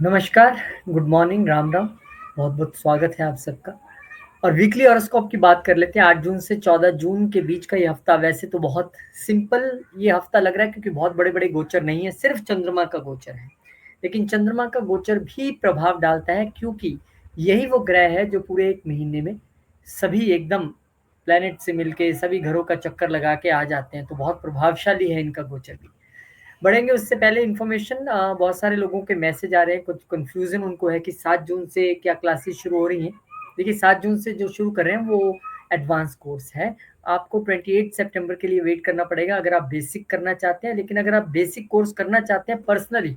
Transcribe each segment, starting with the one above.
नमस्कार, good morning, Ram Ram. बहुत-बहुत स्वागत है आप सबका। और वीकली हॉरोस्कोप की बात कर लेते हैं। 8 जून से 14 जून के बीच का ये हफ्ता वैसे तो बहुत सिंपल ये हफ्ता लग रहा है क्योंकि बहुत बड़े-बड़े गोचर नहीं है, सिर्फ चंद्रमा का गोचर है। लेकिन चंद्रमा का गोचर भी प्रभाव डालता है क्योंकि यही वो ग्रह है जो पूरे 1 महीने में सभी एकदम प्लैनेट से मिलके सभी घरों का चक्कर लगा के आ जाते हैं, तो बहुत प्रभावशाली है इनका गोचर भी। बढ़ेंगे उससे पहले इन्फॉर्मेशन बहुत सारे लोगों के मैसेज आ रहे हैं, कुछ कन्फ्यूज़न उनको है कि 7 जून से क्या क्लासेस शुरू हो रही हैं। देखिए 7 जून से जो शुरू कर रहे हैं वो एडवांस कोर्स है। आपको 28 सितंबर के लिए वेट करना पड़ेगा अगर आप बेसिक करना चाहते हैं, लेकिन अगर आप बेसिक कोर्स करना चाहते हैं पर्सनली,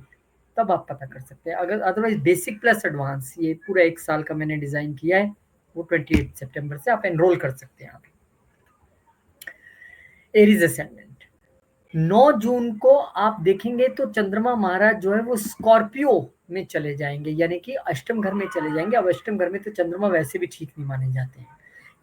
तब आप पता कर सकते हैं। अगर अदरवाइज़ बेसिक प्लस एडवांस ये पूरा 1 साल का मैंने डिज़ाइन किया है, वो 28 सितंबर से आप एनरोल कर सकते हैं आप। एरीज़ असेंडेंट 9 जून को आप देखेंगे तो चंद्रमा महाराज जो है वो स्कॉर्पियो में चले जाएंगे, यानी कि अष्टम घर में चले जाएंगे। अब अष्टम घर में तो चंद्रमा वैसे भी ठीक नहीं माने जाते हैं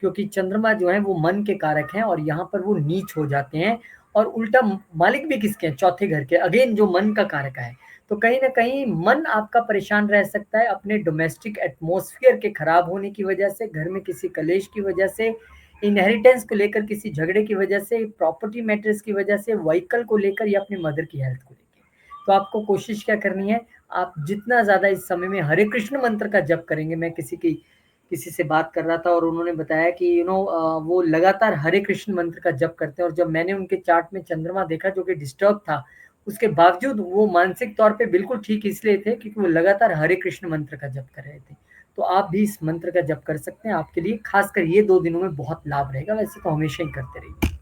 क्योंकि चंद्रमा जो है वो मन के कारक हैं और यहाँ पर वो नीच हो जाते हैं। और उल्टा मालिक भी किसके हैं? चौथे घर के, अगेन जो मन का कारक है। तो कहीं ना कहीं मन आपका परेशान रह सकता है अपने डोमेस्टिक एटमॉस्फेयर के खराब होने की वजह से, घर में किसी कलेश की वजह से, इनहेरिटेंस को लेकर किसी झगड़े की वजह से, प्रॉपर्टी मैटर्स की वजह से, व्हीकल को लेकर या अपनी मदर की हेल्थ को लेकर। तो आपको कोशिश क्या करनी है, आप जितना ज़्यादा इस समय में हरे कृष्ण मंत्र का जप करेंगे। मैं किसी से बात कर रहा था और उन्होंने बताया कि वो लगातार हरे कृष्ण मंत्र का जप करते हैं और जब मैंने उनके चार्ट में चंद्रमा देखा जो कि डिस्टर्ब था, उसके बावजूद वो मानसिक तौर पे बिल्कुल ठीक इसलिए थे क्योंकि वो लगातार हरे कृष्ण मंत्र का जप कर रहे थे। तो आप भी इस मंत्र का जप कर सकते हैं, आपके लिए खासकर ये 2 दिनों में बहुत लाभ रहेगा, वैसे तो हमेशा ही करते रहिए।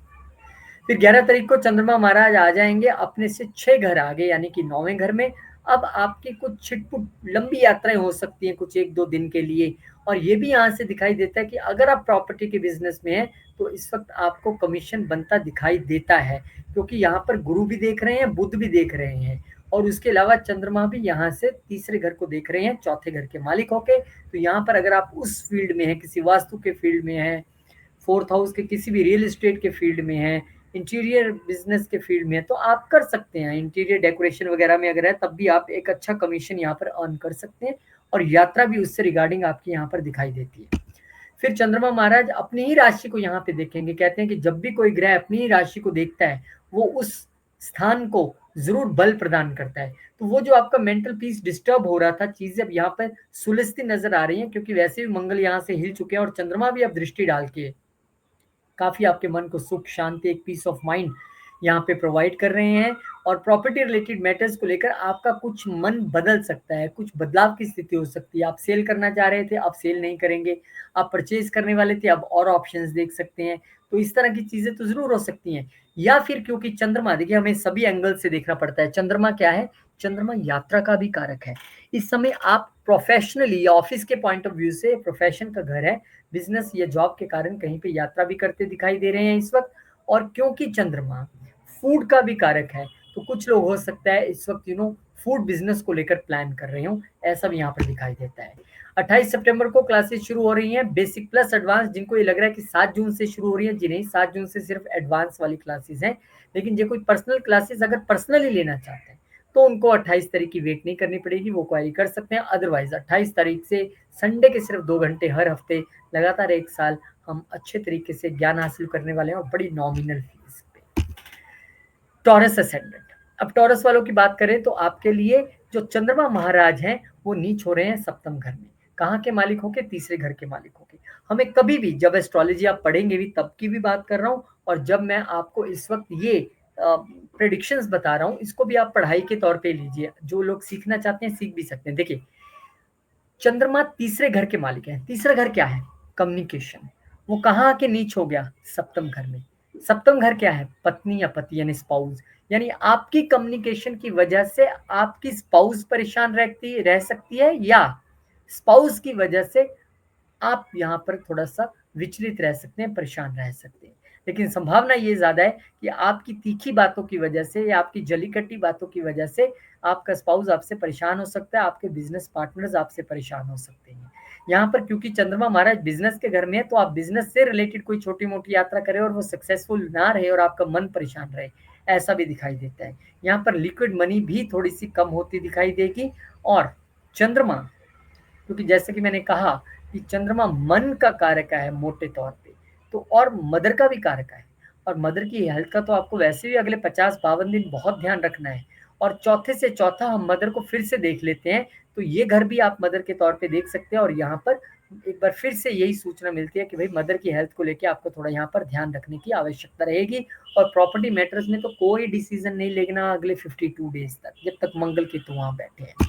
फिर 11 तारीख को चंद्रमा महाराज आ जाएंगे अपने से 6 घर आगे, यानी कि 9वें घर में। अब आपकी कुछ छिटपुट लंबी यात्राएं हो सकती हैं कुछ 1-2 दिन के लिए। और ये भी यहाँ से दिखाई देता है कि अगर आप प्रॉपर्टी के बिजनेस में हैं तो इस वक्त आपको कमीशन बनता दिखाई देता है क्योंकि यहाँ पर गुरु भी देख रहे हैं, बुध भी देख रहे हैं और उसके अलावा चंद्रमा भी यहाँ से तीसरे घर को देख रहे हैं, चौथे घर के मालिक होके। तो यहाँ पर अगर आप उस फील्ड में हैं, किसी वास्तु के फील्ड में हैं, फोर्थ हाउस के किसी भी रियल एस्टेट के फील्ड में है, इंटीरियर बिजनेस के फील्ड में है, तो आप कर सकते हैं। इंटीरियर डेकोरेशन वगैरह में अगर है तब भी आप एक अच्छा कमीशन यहाँ पर अर्न कर सकते हैं और यात्रा भी उससे रिगार्डिंग आपकी यहाँ पर दिखाई देती है। फिर चंद्रमा महाराज अपनी ही राशि को यहाँ पे देखेंगे। कहते हैं कि जब भी कोई ग्रह अपनी ही राशि को देखता है वो उस स्थान को जरूर बल प्रदान करता है। तो वो जो आपका मेंटल पीस डिस्टर्ब हो रहा था, चीजें अब यहाँ पर सुलझती नजर आ रही हैं क्योंकि वैसे भी मंगल यहाँ से हिल चुके हैं और चंद्रमा भी अब दृष्टि डाल के काफ़ी आपके मन को सुख, शांति, एक पीस ऑफ माइंड यहाँ पे प्रोवाइड कर रहे हैं। और प्रॉपर्टी रिलेटेड मैटर्स को लेकर आपका कुछ मन बदल सकता है, कुछ बदलाव की स्थिति हो सकती है। आप सेल करना चाह रहे थे, अब सेल नहीं करेंगे। आप परचेज करने वाले थे, अब और ऑप्शंस देख सकते हैं। तो इस तरह की चीज़ें तो ज़रूर हो सकती हैं। या फिर क्योंकि चंद्रमा, देखिए हमें सभी एंगल से देखना पड़ता है। चंद्रमा क्या है? चंद्रमा यात्रा का भी कारक है। इस समय आप प्रोफेशनली या ऑफिस के पॉइंट ऑफ व्यू से प्रोफेशन का घर है, बिजनेस या जॉब के कारण कहीं पे यात्रा भी करते दिखाई दे रहे हैं इस वक्त। और क्योंकि चंद्रमा फूड का भी कारक है, तो कुछ लोग हो सकता है इस वक्त फूड बिजनेस को लेकर प्लान कर रहे हो, ऐसा भी यहाँ पर दिखाई देता है। 28 सितंबर को क्लासेस शुरू हो रही हैं, बेसिक प्लस एडवांस। जिनको ये लग रहा है कि 7 जून से शुरू हो रही है, जी नहीं, 7 जून से सिर्फ एडवांस वाली क्लासेस हैं। लेकिन जो कोई पर्सनल क्लासेस अगर पर्सनली लेना चाहते हैं तो उनको 28 तारीख की वेट नहीं करनी पड़ेगी, वो क्वारी कर सकते हैं। अदरवाइज 28 तारीख से संडे के सिर्फ 2 घंटे हर हफ्ते लगातार 1 साल हम अच्छे तरीके से ज्ञान हासिल करने वाले हैं और बड़ी नॉमिनल फीस पे। टॉरस असेंडेंट, अब टॉरस वालों की बात करें तो आपके लिए जो चंद्रमा महाराज हैं वो नीच हो रहे हैं सप्तम घर में। कहाँ के मालिक होके? तीसरे घर के मालिक होके। हमें कभी भी जब एस्ट्रोलॉजी आप पढ़ेंगे भी तब की भी बात कर रहा हूँ, और जब मैं आपको इस वक्त ये प्रेडिक्शंस बता रहा हूँ, इसको भी आप पढ़ाई के तौर पे लीजिए। जो लोग सीखना चाहते हैं सीख भी सकते हैं। देखिए चंद्रमा तीसरे घर के मालिक हैं। तीसरा घर क्या है? कम्युनिकेशन। वो कहाँ आके नीच हो गया? सप्तम घर में। सप्तम घर क्या है? पत्नी या पति यानी स्पाउस। यानी आपकी कम्युनिकेशन की वजह से आपकी स्पाउस परेशान रहती रह सकती है, या स्पाउस की वजह से आप यहाँ पर थोड़ा-सा विचलित रह सकते हैं, परेशान रह सकते हैं। लेकिन संभावना ये ज़्यादा है कि आपकी तीखी बातों की वजह से या आपकी जली-कटी बातों की वजह से आपका स्पाउस आपसे परेशान हो सकता है, आपके बिज़नेस पार्टनर्स आपसे परेशान हो सकते हैं। यहाँ पर क्योंकि चंद्रमा महाराज बिज़नेस के घर में है, तो आप बिज़नेस से रिलेटेड कोई छोटी-मोटी यात्रा करें और वो सक्सेसफुल ना रहे और आपका मन परेशान रहे, ऐसा भी दिखाई देता है। यहाँ पर लिक्विड मनी भी थोड़ी-सी कम होती दिखाई देगी। और चंद्रमा, क्योंकि जैसे कि मैंने कहा कि चंद्रमा मन का कारक है मोटे तौर पे, तो और मदर का भी कारक है, और मदर की हेल्थ का तो आपको वैसे भी अगले 50-52 दिन बहुत ध्यान रखना है। और चौथे से चौथा हम मदर को फिर से देख लेते हैं, तो ये घर भी आप मदर के तौर पे देख सकते हैं, और यहाँ पर एक बार फिर से यही सूचना मिलती है कि भाई मदर की हेल्थ को लेके आपको थोड़ा यहाँ पर ध्यान रखने की आवश्यकता रहेगी। और प्रॉपर्टी मैटर्स में तो कोई डिसीजन नहीं लेना अगले 52 डेज तक, जब तक मंगल केतु वहां बैठे हैं।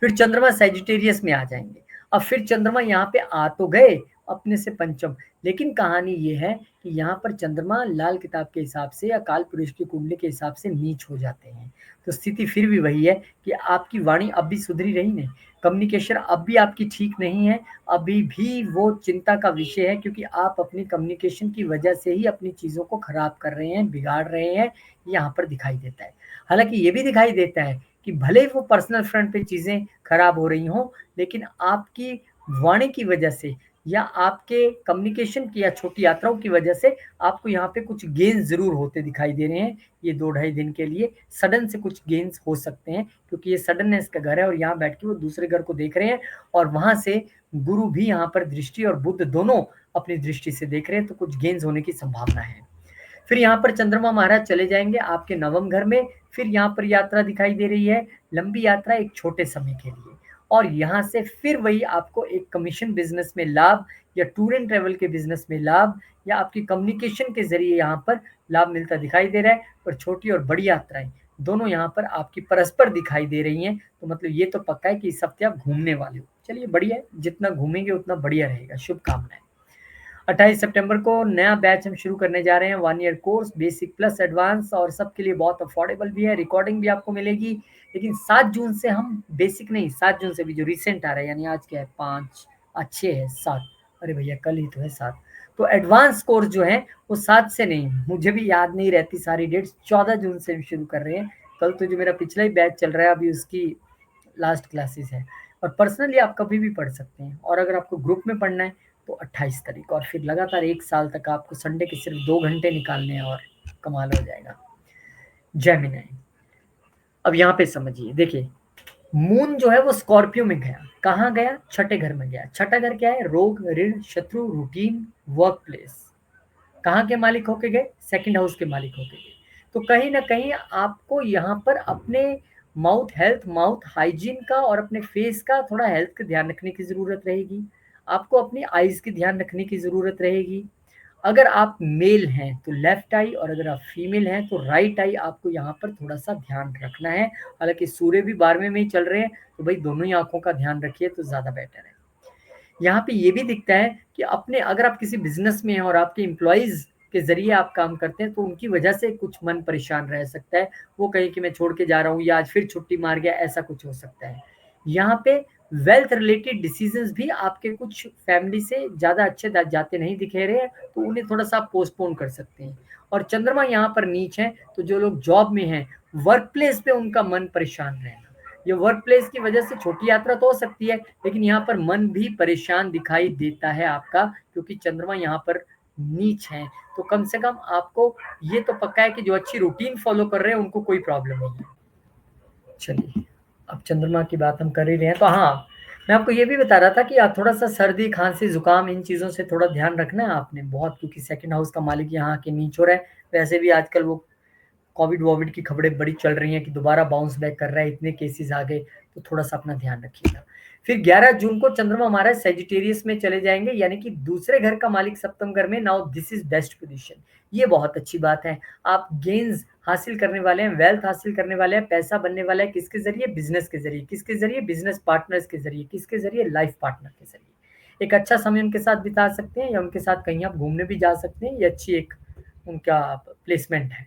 फिर चंद्रमा सैजिटेरियस में आ जाएंगे। अब फिर चंद्रमा यहाँ पे आ तो गए अपने से पंचम, लेकिन कहानी ये है कि यहाँ पर चंद्रमा लाल किताब के हिसाब से या काल पुरुष की कुंडली के हिसाब से नीच हो जाते हैं। तो स्थिति फिर भी वही है कि आपकी वाणी अब भी सुधरी रही नहीं, कम्युनिकेशन अब भी आपकी ठीक नहीं है, अभी भी वो चिंता का विषय है, क्योंकि आप अपनी कम्युनिकेशन की वजह से ही अपनी चीज़ों को खराब कर रहे हैं, बिगाड़ रहे हैं, यहाँ पर दिखाई देता है। हालांकि ये भी दिखाई देता है कि भले ही वो पर्सनल फ्रंट पे चीज़ें खराब हो रही हों, लेकिन आपकी वाणी की वजह से या आपके कम्युनिकेशन की या छोटी यात्राओं की वजह से आपको यहाँ पे कुछ गेन्स ज़रूर होते दिखाई दे रहे हैं। ये 2 ढाई दिन के लिए सडन से कुछ गेन्स हो सकते हैं, क्योंकि ये सडननेस का घर है और यहाँ बैठ के वो दूसरे घर को देख रहे हैं, और वहाँ से गुरु भी यहाँ पर दृष्टि और बुध दोनों अपनी दृष्टि से देख रहे हैं, तो कुछ गेन्स होने की संभावना है। फिर यहाँ पर चंद्रमा महाराज चले जाएंगे आपके नवम घर में। फिर यहाँ पर यात्रा दिखाई दे रही है, लंबी यात्रा एक छोटे समय के लिए, और यहाँ से फिर वही आपको एक कमीशन बिजनेस में लाभ या टूर एंड ट्रेवल के बिजनेस में लाभ या आपकी कम्युनिकेशन के जरिए यहाँ पर लाभ मिलता दिखाई दे रहा है। और छोटी और बड़ी यात्राएं दोनों यहाँ पर आपकी परस्पर दिखाई दे रही हैं, तो मतलब ये तो पक्का है कि इस हफ्ते आप घूमने वाले हो। चलिए बढ़िया है, जितना घूमेंगे उतना बढ़िया रहेगा। शुभकामनाएं। 28 सितंबर को नया बैच हम शुरू करने जा रहे हैं, 1 year course, basic plus advance, और सबके लिए बहुत अफोर्डेबल भी है, रिकॉर्डिंग भी आपको मिलेगी। लेकिन 7 जून से हम बेसिक नहीं, 7 जून से भी जो रिसेंट आ रहा है, यानी आज क्या है 5, आज 6 है, 7, अरे भैया कल ही तो है 7, तो एडवांस कोर्स जो है वो 7 से नहीं, मुझे भी याद नहीं रहती सारी डेट्स, 14 जून से भी शुरू कर रहे हैं। कल तो जो मेरा पिछला ही बैच चल रहा है अभी उसकी लास्ट क्लासेस है, और पर्सनली आप कभी भी पढ़ सकते हैं, और अगर आपको ग्रुप में पढ़ना है तो 28 तारीख, और फिर लगातार 1 साल तक आपको संडे के सिर्फ 2 घंटे निकालने हैं, और कमाल हो जाएगा। जेमिनी, अब यहाँ पे समझिए, देखिए मून जो है वो स्कॉर्पियो में गया, कहाँ गया, छठे घर में गया। छठा घर क्या है, रोग, ऋण, शत्रु, रूटीन, वर्क प्लेस। कहाँ के मालिक होके गए, सेकंड हाउस के मालिक होके गए। तो कहीं ना कहीं आपको यहाँ पर अपने माउथ हेल्थ, माउथ हाइजीन का और अपने फेस का थोड़ा हेल्थ का ध्यान रखने की ज़रूरत रहेगी। आपको अपनी आईज की ध्यान रखने की ज़रूरत रहेगी। अगर आप मेल हैं तो लेफ्ट आई, और अगर आप फीमेल हैं तो राइट आई, आपको यहाँ पर थोड़ा सा ध्यान रखना है। हालांकि सूर्य भी 12वें में ही चल रहे हैं, तो भाई दोनों ही आंखों का ध्यान रखिए तो ज़्यादा बेटर है। यहाँ पे ये भी दिखता है कि अपने अगर आप किसी बिजनेस में हैं और आपके एम्प्लॉयज के जरिए आप काम करते हैं, तो उनकी वजह से कुछ मन परेशान रह सकता है, वो कहीं कि मैं छोड़ के जा रहा हूँ या आज फिर छुट्टी मार गया, ऐसा कुछ हो सकता है। यहाँ पे वेल्थ रिलेटेड डिसीजंस भी आपके कुछ फैमिली से ज़्यादा अच्छे जाते नहीं दिखे रहे हैं, तो उन्हें थोड़ा सा पोस्टपोन कर सकते हैं। और चंद्रमा यहाँ पर नीच है, तो जो लोग जॉब में हैं, वर्क प्लेस पे उनका मन परेशान रहेगा। ये वर्क प्लेस की वजह से छोटी यात्रा तो हो सकती है, लेकिन यहाँ पर मन भी परेशान दिखाई देता है आपका, क्योंकि चंद्रमा यहाँ पर नीच है। तो कम से कम आपको ये तो पक्का है कि जो अच्छी रूटीन फॉलो कर रहे हैं उनको कोई प्रॉब्लम नहीं है। चलिए, अब चंद्रमा की बात हम कर ही रहे हैं, तो हाँ, मैं आपको ये भी बता रहा था कि आप थोड़ा सा सर्दी, खांसी, जुकाम, इन चीज़ों से थोड़ा ध्यान रखना है आपने बहुत, क्योंकि सेकंड हाउस का मालिक यहाँ के नीच हो रहा है। वैसे भी आजकल वो कोविड वोविड की खबरें बड़ी चल रही हैं कि दोबारा बाउंस बैक कर रहा है, इतने केसेस आ गए, तो थोड़ा सा अपना ध्यान रखिएगा। फिर 11 जून को चंद्रमा हमारा सेजिटेरियस में चले जाएंगे, यानी कि दूसरे घर का मालिक सप्तम घर में। Now this is best position, ये बहुत अच्छी बात है। आप गेन्स हासिल करने वाले हैं, वेल्थ हासिल करने वाले हैं, पैसा बनने वाला है, किसके जरिए, बिजनेस के जरिए। किसके जरिए, बिजनेस पार्टनर्स के जरिए। किसके जरिए, लाइफ पार्टनर के जरिए। एक अच्छा समय उनके साथ बिता सकते हैं, या उनके साथ कहीं आप घूमने भी जा सकते हैं, ये अच्छी एक उनका प्लेसमेंट है।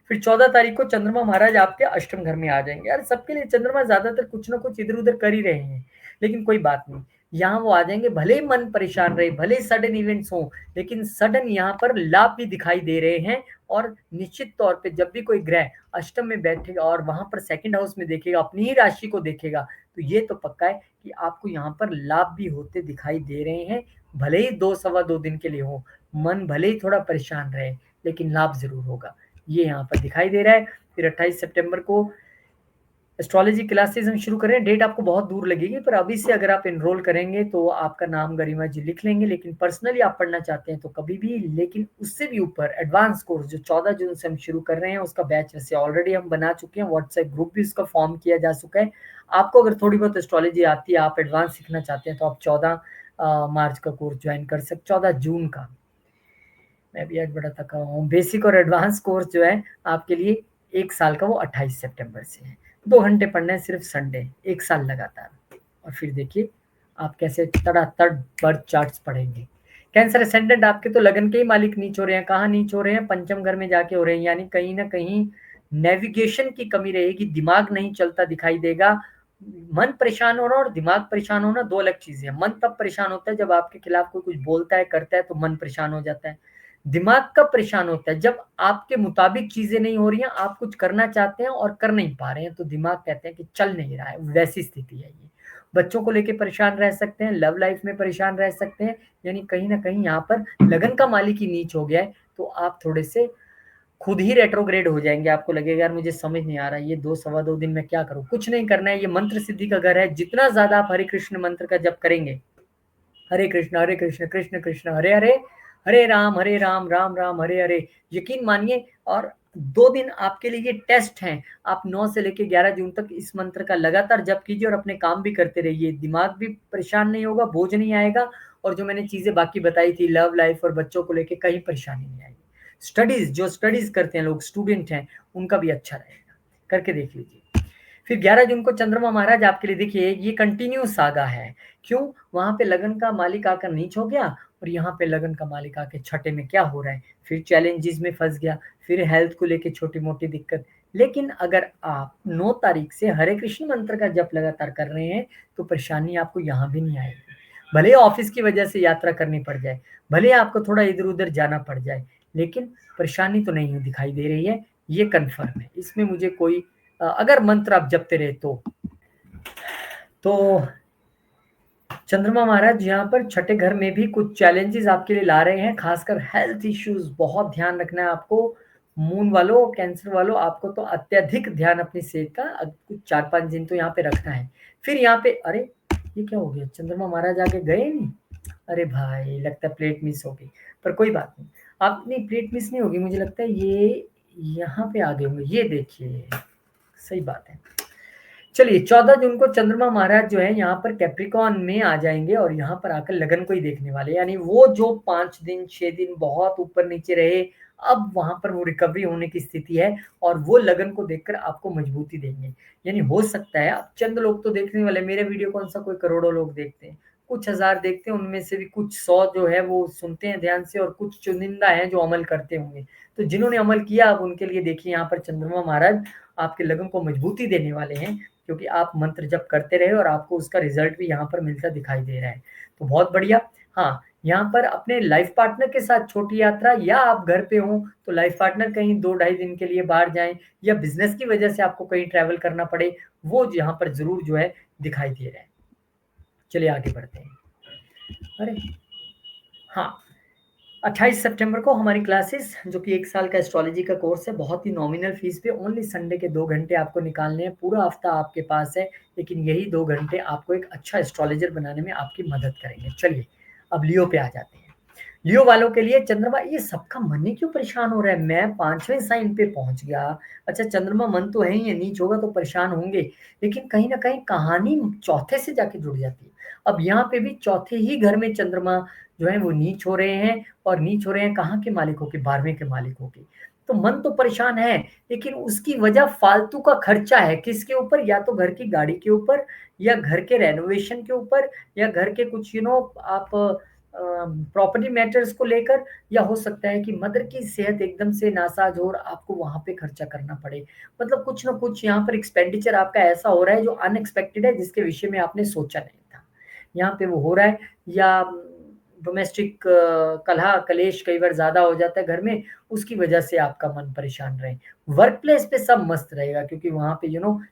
फिर 14 तारीख को चंद्रमा महाराज आपके अष्टम घर में आ जाएंगे। यार सबके लिए चंद्रमा ज्यादातर कुछ ना कुछ इधर उधर कर ही रहे हैं, लेकिन कोई बात नहीं, यहाँ वो आ जाएंगे। भले ही मन परेशान रहे, भले ही सडन इवेंट्स हो, लेकिन सडन यहाँ पर लाभ भी दिखाई दे रहे हैं। और निश्चित तौर पे जब भी कोई ग्रह अष्टम में बैठेगा और वहां पर सेकंड हाउस में देखेगा, अपनी ही राशि को देखेगा, तो ये तो पक्का है कि आपको यहाँ पर लाभ भी होते दिखाई दे रहे हैं। भले ही 2 सवा 2 दिन के लिए हो, मन भले ही थोड़ा परेशान रहे, लेकिन लाभ जरूर होगा, ये यहाँ पर दिखाई दे रहा है। फिर 28 सितंबर को एस्ट्रोलॉजी क्लासेस हम शुरू करें, डेट आपको बहुत दूर लगेगी, पर अभी से अगर आप एनरोल करेंगे तो आपका नाम गरिमा जी लिख लेंगे। लेकिन पर्सनली आप पढ़ना चाहते हैं तो कभी भी, लेकिन उससे भी ऊपर एडवांस कोर्स जो 14 जून से हम शुरू कर रहे हैं, उसका बैच वैसे ऑलरेडी हम बना चुके हैं, व्हाट्सएप ग्रुप भी उसका फॉर्म किया जा चुका है। आपको अगर थोड़ी बहुत एस्ट्रोलॉजी आती है, आप एडवांस सीखना चाहते हैं, तो आप 14 मार्च का कोर्स ज्वाइन कर सकते, 14 जून का। मैं भी आज बड़ा थका हूँ। बेसिक और एडवांस कोर्स जो है आपके लिए 1 साल का, वो 28 सितंबर से है। 2 घंटे पढ़ना है सिर्फ संडे, 1 साल लगातार। और फिर देखिए आप कैसे तड़ातड़ बर्थ चार्ट्स पढ़ेंगे। कैंसर असेंडेंट आपके तो लगन के ही मालिक नीच हो रहे हैं। कहाँ नीच हो रहे हैं? पंचम घर में जाके हो रहे हैं, यानी कहीं ना कहीं नेविगेशन की कमी रहेगी, दिमाग नहीं चलता दिखाई देगा। मन परेशान हो रहा है और दिमाग परेशान होना दो अलग चीजें हैं। मन तब परेशान होता है जब आपके खिलाफ कोई कुछ बोलता है, करता है, तो मन परेशान हो जाता है। दिमाग कब परेशान होता है? जब आपके मुताबिक चीजें नहीं हो रही हैं, आप कुछ करना चाहते हैं और कर नहीं पा रहे हैं, तो दिमाग कहते हैं कि चल नहीं रहा है। वैसी स्थिति है ये। बच्चों को लेके परेशान रह सकते हैं, लव लाइफ में परेशान रह सकते हैं, यानी कहीं ना कहीं यहाँ पर लगन का मालिक ही नीच हो गया है। तो आप थोड़े से खुद ही रेट्रोग्रेड हो जाएंगे। आपको लगेगा यार मुझे समझ नहीं आ रहा, ये 2 सवा 2 दिन में क्या करूं। कुछ नहीं करना है, ये मंत्र सिद्धि का घर है। जितना ज्यादा आप हरे कृष्ण मंत्र का जप करेंगे, हरे कृष्ण कृष्ण कृष्ण हरे हरे, हरे राम राम राम हरे हरे, यकीन मानिए। और 2 दिन आपके लिए ये टेस्ट हैं। आप 9 से लेके 11 जून तक इस मंत्र का लगातार जप कीजिए और अपने काम भी करते रहिए। दिमाग भी परेशान नहीं होगा, बोझ नहीं आएगा, और जो मैंने चीजें बाकी बताई थी लव लाइफ और बच्चों को लेके, कहीं परेशानी नहीं आएगी। स्टडीज, जो स्टडीज करते हैं लोग, स्टूडेंट हैं, उनका भी अच्छा रहेगा। करके देख लीजिए। फिर 11 जून को चंद्रमा महाराज आपके लिए, देखिए ये कंटिन्यू सागा है। क्यों? वहां पे लगन का मालिक आकर नीच हो गया, और यहाँ पे लगन का मालिक आके छठे में क्या हो रहा है, फिर चैलेंजेस में फंस गया, फिर हेल्थ को लेके छोटी मोटी दिक्कत। लेकिन अगर आप 9 तारीख से हरे कृष्ण मंत्र का जप लगातार कर रहे हैं, तो परेशानी आपको यहाँ भी नहीं आएगी। भले ऑफिस की वजह से यात्रा करनी पड़ जाए, भले आपको थोड़ा इधर उधर जाना पड़ जाए, लेकिन परेशानी तो नहीं दिखाई दे रही है, ये कन्फर्म है। इसमें मुझे कोई, अगर मंत्र आप जपते रहे तो चंद्रमा महाराज यहाँ पर छठे घर में भी कुछ चैलेंजेस आपके लिए ला रहे हैं, खासकर हेल्थ इश्यूज। बहुत ध्यान रखना है आपको। मून वालों, कैंसर वालों, आपको तो अत्यधिक ध्यान अपनी सेहत का कुछ 4-5 दिन तो यहाँ पे रखना है। फिर यहाँ पे, अरे ये क्या हो गया, चंद्रमा महाराज आगे गए नहीं? अरे भाई लगता है प्लेट मिस हो गई, पर कोई बात नहीं। आपने प्लेट मिस नहीं होगी, मुझे लगता है ये यहाँ पे आ गए होंगे। ये देखिए, सही बात है। चलिए 14 जून को चंद्रमा महाराज जो है यहाँ पर कैप्रिकॉन में आ जाएंगे, और यहाँ पर आकर लगन को ही देखने वाले। यानी वो जो 5 दिन 6 दिन बहुत ऊपर नीचे रहे, अब वहां पर वो रिकवरी होने की स्थिति है, और वो लगन को देखकर आपको मजबूती देंगे। यानी हो सकता है, अब चंद लोग तो देखने वाले, मेरे वीडियो कौन सा कोई करोड़ों लोग देखते हैं, कुछ हजार देखते हैं, उनमें से भी कुछ 100 जो है वो सुनते हैं ध्यान से, और कुछ चुनिंदा है जो अमल करते होंगे। तो जिन्होंने अमल किया, अब उनके लिए देखिए यहाँ पर चंद्रमा महाराज आपके लगन को मजबूती देने वाले हैं, क्योंकि आप मंत्र जप करते रहे और आपको उसका रिजल्ट भी यहाँ पर मिलता दिखाई दे रहा है। तो बहुत बढ़िया। हाँ, यहाँ पर अपने लाइफ पार्टनर के साथ छोटी यात्रा, या आप घर पे हो तो लाइफ पार्टनर कहीं 2-2.5 दिन के लिए बाहर जाएं, या बिजनेस की वजह से आपको कहीं ट्रैवल करना पड़े, वो यहाँ पर जरूर जो है दिखाई दे रहा है। चलिए आगे बढ़ते हैं। अरे हाँ, 28 सितंबर को हमारी क्लासेस, जो कि 1 साल का एस्ट्रोलॉजी का कोर्स है, बहुत ही नॉमिनल फीस पे, ओनली संडे के 2 घंटे आपको निकालने हैं। पूरा हफ्ता आपके पास है, लेकिन यही 2 घंटे आपको एक अच्छा एस्ट्रोलॉजर बनाने में आपकी मदद करेंगे। चलिए अब लियो पे आ जाते हैं। लियो वालों के लिए चंद्रमा, ये सबका मन ही क्यों परेशान हो रहा है? मैं 5वें साइन पे पहुंच गया। अच्छा, चंद्रमा मन तो है ही है, नीच होगा तो परेशान होंगे, लेकिन कहीं ना कहीं कहानी चौथे से जाके जुड़ जाती है। अब यहाँ पे भी चौथे ही घर में चंद्रमा जो है वो नीच हो रहे हैं, और नीच हो रहे हैं कहाँ के मालिकों के? 12वें के मालिकों के। तो मन तो परेशान है, लेकिन उसकी वजह फालतू का खर्चा है। किसके ऊपर? या तो घर की गाड़ी के ऊपर, या घर के रेनोवेशन के ऊपर, या घर के कुछ आप प्रॉपर्टी मैटर्स को लेकर, या हो सकता है कि मदर की सेहत एकदम से नासाज हो और आपको वहां पे खर्चा करना पड़े। मतलब कुछ ना कुछ यहाँ पर एक्सपेंडिचर आपका ऐसा हो रहा है जो अनएक्सपेक्टेड है, जिसके विषय में आपने सोचा नहीं था, यहाँ पे वो हो रहा है। या डोमेस्टिक कलह कलेश कई बार ज्यादा हो जाता है घर में, उसकी वजह से आपका मन परेशान रहे। वर्क प्लेस पे सब मस्त रहेगा, क्योंकि वहां पे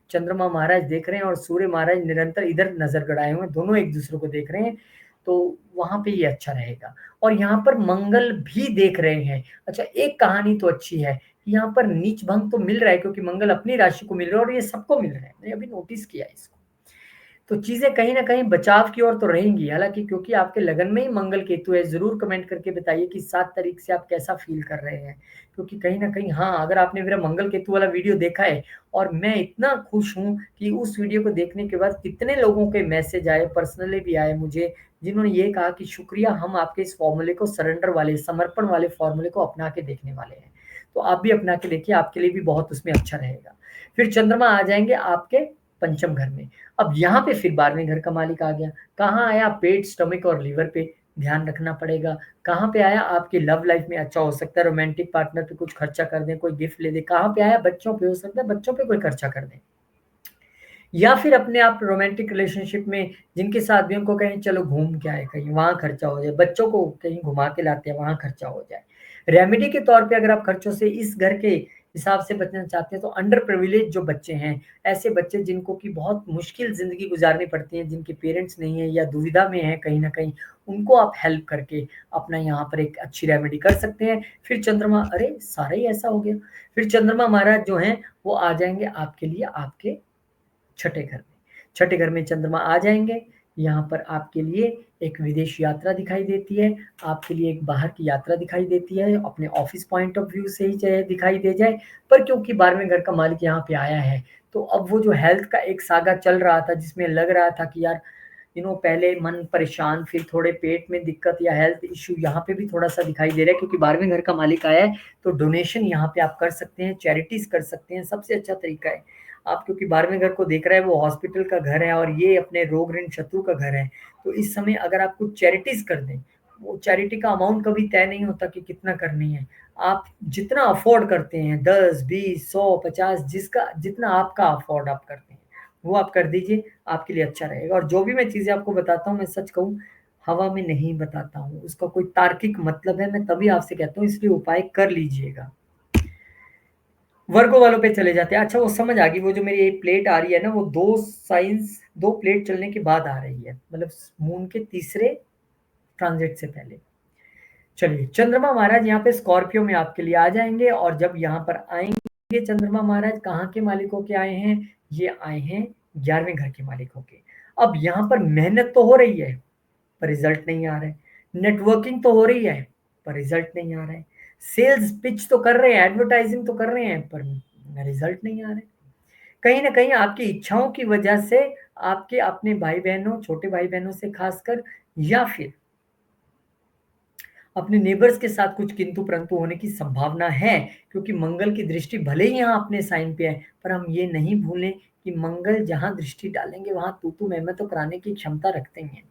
चंद्रमा महाराज देख रहे हैं और सूर्य महाराज निरंतर इधर नजर गड़ाए हुए हैं, दोनों एक दूसरे को देख रहे हैं, तो वहां पे ये अच्छा रहेगा। और यहाँ पर मंगल भी देख रहे हैं। अच्छा, एक कहानी तो अच्छी है, यहाँ पर नीच भंग तो मिल रहा है क्योंकि मंगल अपनी राशि को मिल रहा है और ये सबको मिल रहा है, मैंने अभी नोटिस किया है इसको। तो चीजें कहीं ना कहीं बचाव की ओर तो रहेंगी, हालांकि क्योंकि आपके लगन में ही मंगल केतु है। जरूर कमेंट करके बताइए कि 7 तारीख से आप कैसा फील कर रहे हैं, क्योंकि कहीं ना कहीं हाँ, अगर आपने मेरा मंगल केतु वाला वीडियो देखा है, और मैं इतना खुश हूं कि उस वीडियो को देखने के बाद कितने लोगों के मैसेज आए, पर्सनली भी आए मुझे, जिन्होंने ये कहा कि शुक्रिया, हम आपके इस फॉर्मूले को, सरेंडर वाले, समर्पण वाले फॉर्मूले को अपना के देखने वाले हैं। तो आप भी अपना के देखिए, आपके लिए भी बहुत उसमें अच्छा रहेगा। फिर चंद्रमा आ जाएंगे आपके पंचम घर में। अब यहाँ पे फिर 12वें घर का मालिक आ गया। कहाँ आया? पेट, स्टमक और लीवर पे ध्यान रखना पड़ेगा। कहाँ पे आया? आपकी लव लाइफ में अच्छा हो सकता है, रोमांटिक पार्टनर पे कुछ खर्चा कर दें, कोई गिफ्ट ले दे। कहाँ पे आया? बच्चों पे हो सकता है, बच्चों पे कोई खर्चा कर दें, या फिर अपने आप रोमांटिक रिलेशनशिप में जिनके साथ भी उनको कहें चलो घूम के आए कहीं, वहां खर्चा हो जाए, बच्चों को कहीं घुमा के लाते हैं, वहां खर्चा हो जाए। रेमेडी के तौर पे अगर आप खर्चों से इस घर के हिसाब से बचना चाहते हैं, तो अंडर प्रिविलेज जो बच्चे हैं, ऐसे बच्चे जिनको की बहुत मुश्किल जिंदगी गुजारनी पड़ती है, जिनके पेरेंट्स नहीं है या दुविधा में है कहीं ना कहीं, उनको आप हेल्प करके अपना यहाँ पर एक अच्छी रेमेडी कर सकते हैं। फिर चंद्रमा, अरे सारा ही ऐसा हो गया। फिर चंद्रमा महाराज जो हैं वो आ जाएंगे आपके लिए आपके छठे घर में। छठे घर में चंद्रमा आ जाएंगे, यहाँ पर आपके लिए एक विदेश यात्रा दिखाई देती है, आपके लिए एक बाहर की यात्रा दिखाई देती है, अपने ऑफिस पॉइंट ऑफ व्यू से ही चाहे दिखाई दे जाए, पर क्योंकि 12वें घर का मालिक यहाँ पे आया है, तो अब वो जो हेल्थ का एक सागा चल रहा था, जिसमें लग रहा था कि यार पहले मन परेशान, फिर थोड़े पेट में दिक्कत या हेल्थ इश्यू, यहाँ पे भी थोड़ा सा दिखाई दे रहा है, क्योंकि 12वें घर का मालिक आया है। तो डोनेशन यहाँ पे आप कर सकते हैं, चैरिटीज कर सकते हैं, सबसे अच्छा तरीका है। आप क्योंकि 12वें घर को देख रहे हैं, वो हॉस्पिटल का घर है और ये अपने रोग ऋण शत्रु का घर है, तो इस समय अगर आप कुछ चैरिटीज कर दें, वो चैरिटी का अमाउंट कभी तय नहीं होता कि कितना करनी है। आप जितना अफोर्ड करते हैं, 10, 20, 100, 50, जिसका जितना आपका अफोर्ड आप करते हैं, वो आप कर दीजिए, आपके लिए अच्छा रहेगा। और जो भी मैं चीजें आपको बताता हूँ, मैं सच कहूँ, हवा में नहीं बताता हूँ, उसका कोई तार्किक मतलब है, मैं तभी आपसे कहता हूँ, इसलिए उपाय कर लीजिएगा। वर्गो वालों पे चले जाते हैं। अच्छा, वो समझ आ गई, वो जो मेरी प्लेट आ रही है ना, वो दो प्लेट चलने के बाद आ रही है, मतलब मून के तीसरे ट्रांजिट से पहले। चलिए, चंद्रमा महाराज यहाँ पे स्कॉर्पियो में आपके लिए आ जाएंगे, और जब यहाँ पर आएंगे चंद्रमा महाराज, कहाँ के मालिक होके आए हैं? ये आए हैं 11वें घर के मालिक होके। अब यहाँ पर मेहनत तो हो रही है, पर रिजल्ट नहीं आ रहा है। नेटवर्किंग तो हो रही है, पर रिजल्ट नहीं आ रहा है। सेल्स पिच तो कर रहे हैं, एडवर्टाइजिंग तो कर रहे हैं, पर रिजल्ट नहीं आ रहे। कहीं ना कहीं आपकी इच्छाओं की वजह से, आपके अपने भाई बहनों, छोटे भाई बहनों से खासकर, या फिर अपने नेबर्स के साथ कुछ किंतु परंतु होने की संभावना है, क्योंकि मंगल की दृष्टि भले ही यहाँ अपने साइन पे है, पर हम ये नहीं भूलें कि मंगल जहां दृष्टि डालेंगे वहां तू मैं तो कराने की क्षमता रखते हैं।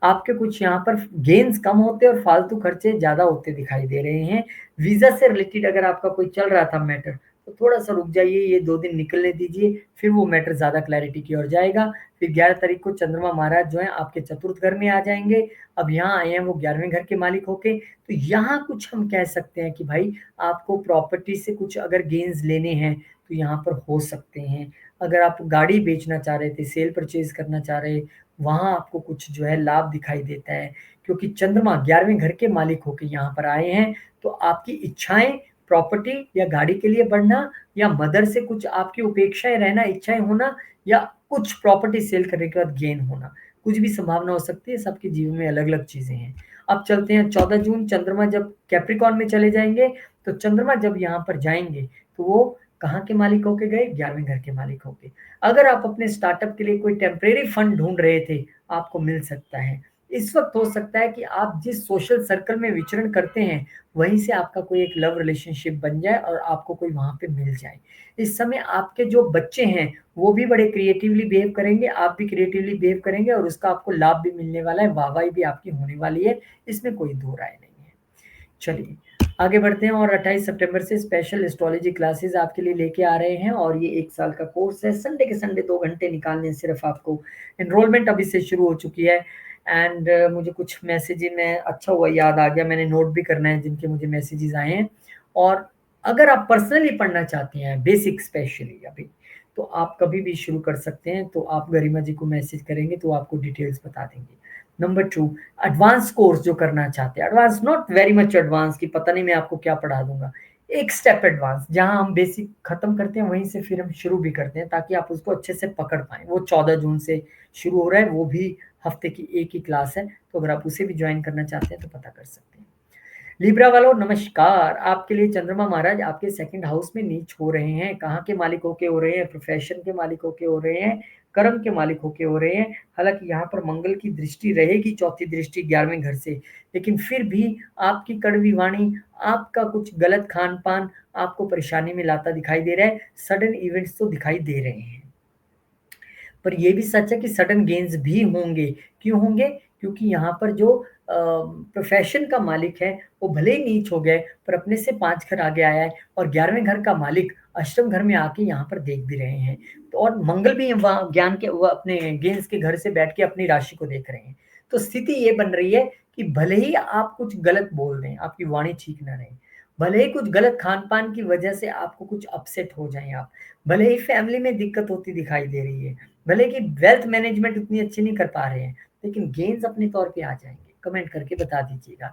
आपके कुछ यहाँ पर गेन्स कम होते और फालतू खर्चे ज्यादा होते दिखाई दे रहे हैं। वीजा से रिलेटेड अगर आपका कोई चल रहा था मैटर, तो थोड़ा सा रुक जाइए, ये 2 दिन निकलने दीजिए, फिर वो मैटर ज्यादा क्लैरिटी की ओर जाएगा। फिर 11 तारीख को चंद्रमा महाराज जो है आपके चतुर्थ घर में आ जाएंगे। अब यहाँ आए हैं वो 11वें घर के मालिक होके, तो यहाँ कुछ हम कह सकते हैं कि भाई, आपको प्रॉपर्टी से कुछ अगर गेन्स लेने हैं तो यहाँ पर हो सकते हैं। अगर आप गाड़ी बेचना चाह रहे थे, सेल परचेज करना चाह रहे, वहां आपको कुछ जो है लाभ दिखाई देता है, क्योंकि चंद्रमा 11वें घर के मालिक होके यहाँ पर आए हैं। तो आपकी इच्छाएं प्रॉपर्टी या गाड़ी के लिए बढ़ना, या मदर से कुछ आपकी उपेक्षाएं रहना, इच्छाएं होना, या कुछ प्रॉपर्टी सेल करने के बाद गेन होना, कुछ भी संभावना हो सकती है। सबके जीवन में अलग अलग चीजें हैं। अब चलते हैं 14 जून, चंद्रमा जब कैप्रिकॉन में चले जाएंगे, तो चंद्रमा जब यहाँ पर जाएंगे, तो वो कहाँ के मालिक होके गए? 11वें घर के मालिक होके। अगर आप अपने स्टार्टअप के लिए कोई टेम्परेरी फंड ढूंढ रहे थे, आपको मिल सकता है। इस वक्त हो सकता है कि आप जिस सोशल सर्कल में विचरण करते हैं, वहीं से आपका कोई एक लव रिलेशनशिप बन जाए और आपको कोई वहां पे मिल जाए। इस समय आपके जो बच्चे हैं, वो भी बड़े क्रिएटिवली बिहेव करेंगे, आप भी क्रिएटिवली बिहेव करेंगे, और उसका आपको लाभ भी मिलने वाला है, वाहवाही भी आपकी होने वाली है, इसमें कोई दो राय नहीं है। चलिए, आगे बढ़ते हैं। और 28 सितंबर से स्पेशल एस्ट्रोलॉजी क्लासेस आपके लिए लेके आ रहे हैं, और ये 1 साल का कोर्स है। संडे के संडे 2 घंटे निकालने, सिर्फ आपको। एनरोलमेंट अभी से शुरू हो चुकी है। एंड मुझे कुछ मैसेज में अच्छा हुआ, याद आ गया, मैंने नोट भी करना है जिनके मुझे मैसेजेस आए हैं। और अगर आप पर्सनली पढ़ना चाहते हैं बेसिक स्पेशली अभी, तो आप कभी भी शुरू कर सकते हैं। तो आप गरिमा जी को मैसेज करेंगे तो आपको डिटेल्स बता देंगे। नंबर 2, एडवांस कोर्स जो करना चाहते हैं, advance not very much advance की पता नहीं मैं आपको क्या पढ़ा दूंगा, एक स्टेप एडवांस, जहां हम बेसिक खत्म करते हैं वहीं से फिर हम शुरू भी करते हैं, ताकि आप उसको अच्छे से पकड़ पाए। वो 14 जून से शुरू हो रहा है, वो भी हफ्ते की एक ही क्लास है, तो अगर आप उसे भी ज्वाइन करना चाहते हैं तो पता कर सकते हैं। लिब्रा वालों नमस्कार। आपके लिए चंद्रमा महाराज आपके सेकंड हाउस में नीच हो रहे हैं। कहाँ के मालिक होके हो रहे हैं? प्रोफेशन के मालिक होके हो रहे हैं, कर्म के मालिक होके हो रहे हैं। हालांकि यहाँ पर मंगल की दृष्टि रहेगी, चौथी दृष्टि 11वें घर से, लेकिन फिर भी आपकी कड़वी वाणी, आपका कुछ गलत खान पान आपको परेशानी में लाता दिखाई दे रहा है। सडन इवेंट्स तो दिखाई दे रहे हैं, पर यह भी सच है कि सडन गेन्स भी होंगे। क्यों होंगे? क्योंकि यहाँ पर जो प्रोफेशन का मालिक है वो भले ही नीच हो गए, पर अपने से 5 घर आगे आया है, और 11वें घर का मालिक अष्टम घर में आके यहाँ पर देख भी रहे हैं। तो और मंगल भी वहाँ ज्ञान के अपने गेन्स के घर से बैठ के अपनी राशि को देख रहे हैं। तो स्थिति ये बन रही है कि भले ही आप कुछ गलत बोल दें, आपकी वाणी ठीक ना रहे, भले ही कुछ गलत खान पान की वजह से आपको कुछ अपसेट हो जाए, आप भले ही फैमिली में दिक्कत होती दिखाई दे रही है, भले कि वेल्थ मैनेजमेंट उतनी अच्छी नहीं कर पा रहे हैं, लेकिन गेन्स अपने तौर पे आ जाएंगे। कमेंट करके बता दीजिएगा।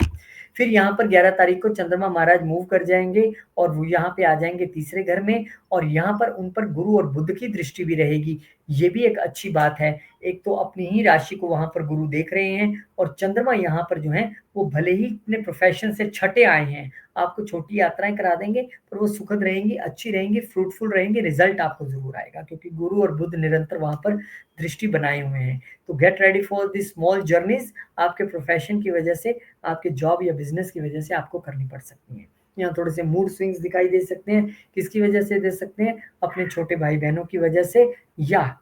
फिर यहाँ पर 11 तारीख को चंद्रमा महाराज मूव कर जाएंगे, और वो यहाँ पे आ जाएंगे तीसरे घर में, और यहाँ पर उन पर गुरु और बुध की दृष्टि भी रहेगी। ये भी एक अच्छी बात है। एक तो अपनी ही राशि को वहां पर गुरु देख रहे हैं, और चंद्रमा यहाँ पर जो है वो भले ही अपने प्रोफेशन से छठे आए हैं, आपको छोटी यात्राएं करा देंगे, पर वो सुखद रहेंगी, अच्छी रहेंगी, फ्रूटफुल रहेंगी, रिजल्ट आपको जरूर आएगा, क्योंकि गुरु और बुध निरंतर वहां पर दृष्टि बनाए हुए हैं। तो get ready for this small journeys. आपके प्रोफेशन की वजह से, आपके जॉब या बिजनेस की वजह से आपको करनी पड़ सकती है। यहाँ थोड़े से मूड स्विंग्स दिखाई दे सकते हैं। किसकी वजह से दे सकते हैं? अपने छोटे भाई बहनों की वजह से, या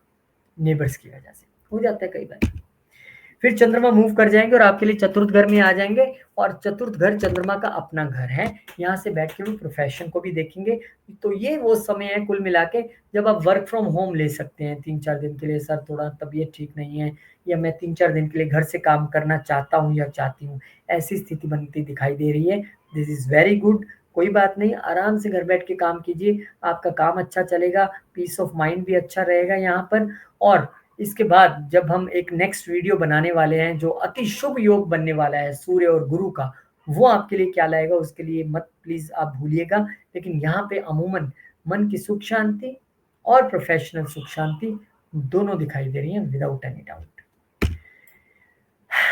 नेबर्स की वजह से हो जाता है कई बार। फिर चंद्रमा मूव कर जाएंगे और आपके लिए चतुर्थ घर में आ जाएंगे, और चतुर्थ घर चंद्रमा का अपना घर है। यहाँ से बैठ के वो प्रोफेशन को भी देखेंगे। तो ये वो समय है कुल मिला के जब आप वर्क फ्रॉम होम ले सकते हैं 3-4 दिन के लिए। सर थोड़ा तबीयत ठीक नहीं है, या मैं 3-4 दिन के लिए घर से काम करना चाहता हूँ या चाहती हूँ, ऐसी स्थिति बनती दिखाई दे रही है। This is very good. कोई बात नहीं, आराम से घर बैठ के काम कीजिए, आपका काम अच्छा चलेगा, पीस ऑफ माइंड भी अच्छा रहेगा यहाँ पर। और इसके बाद जब हम एक नेक्स्ट वीडियो बनाने वाले हैं जो अति शुभ योग बनने वाला है सूर्य और गुरु का, वो आपके लिए क्या लाएगा उसके लिए मत प्लीज आप भूलिएगा। लेकिन यहाँ पे अमूमन मन की सुख शांति और प्रोफेशनल सुख शांति दोनों दिखाई दे रही हैं विदाउट एनी डाउट।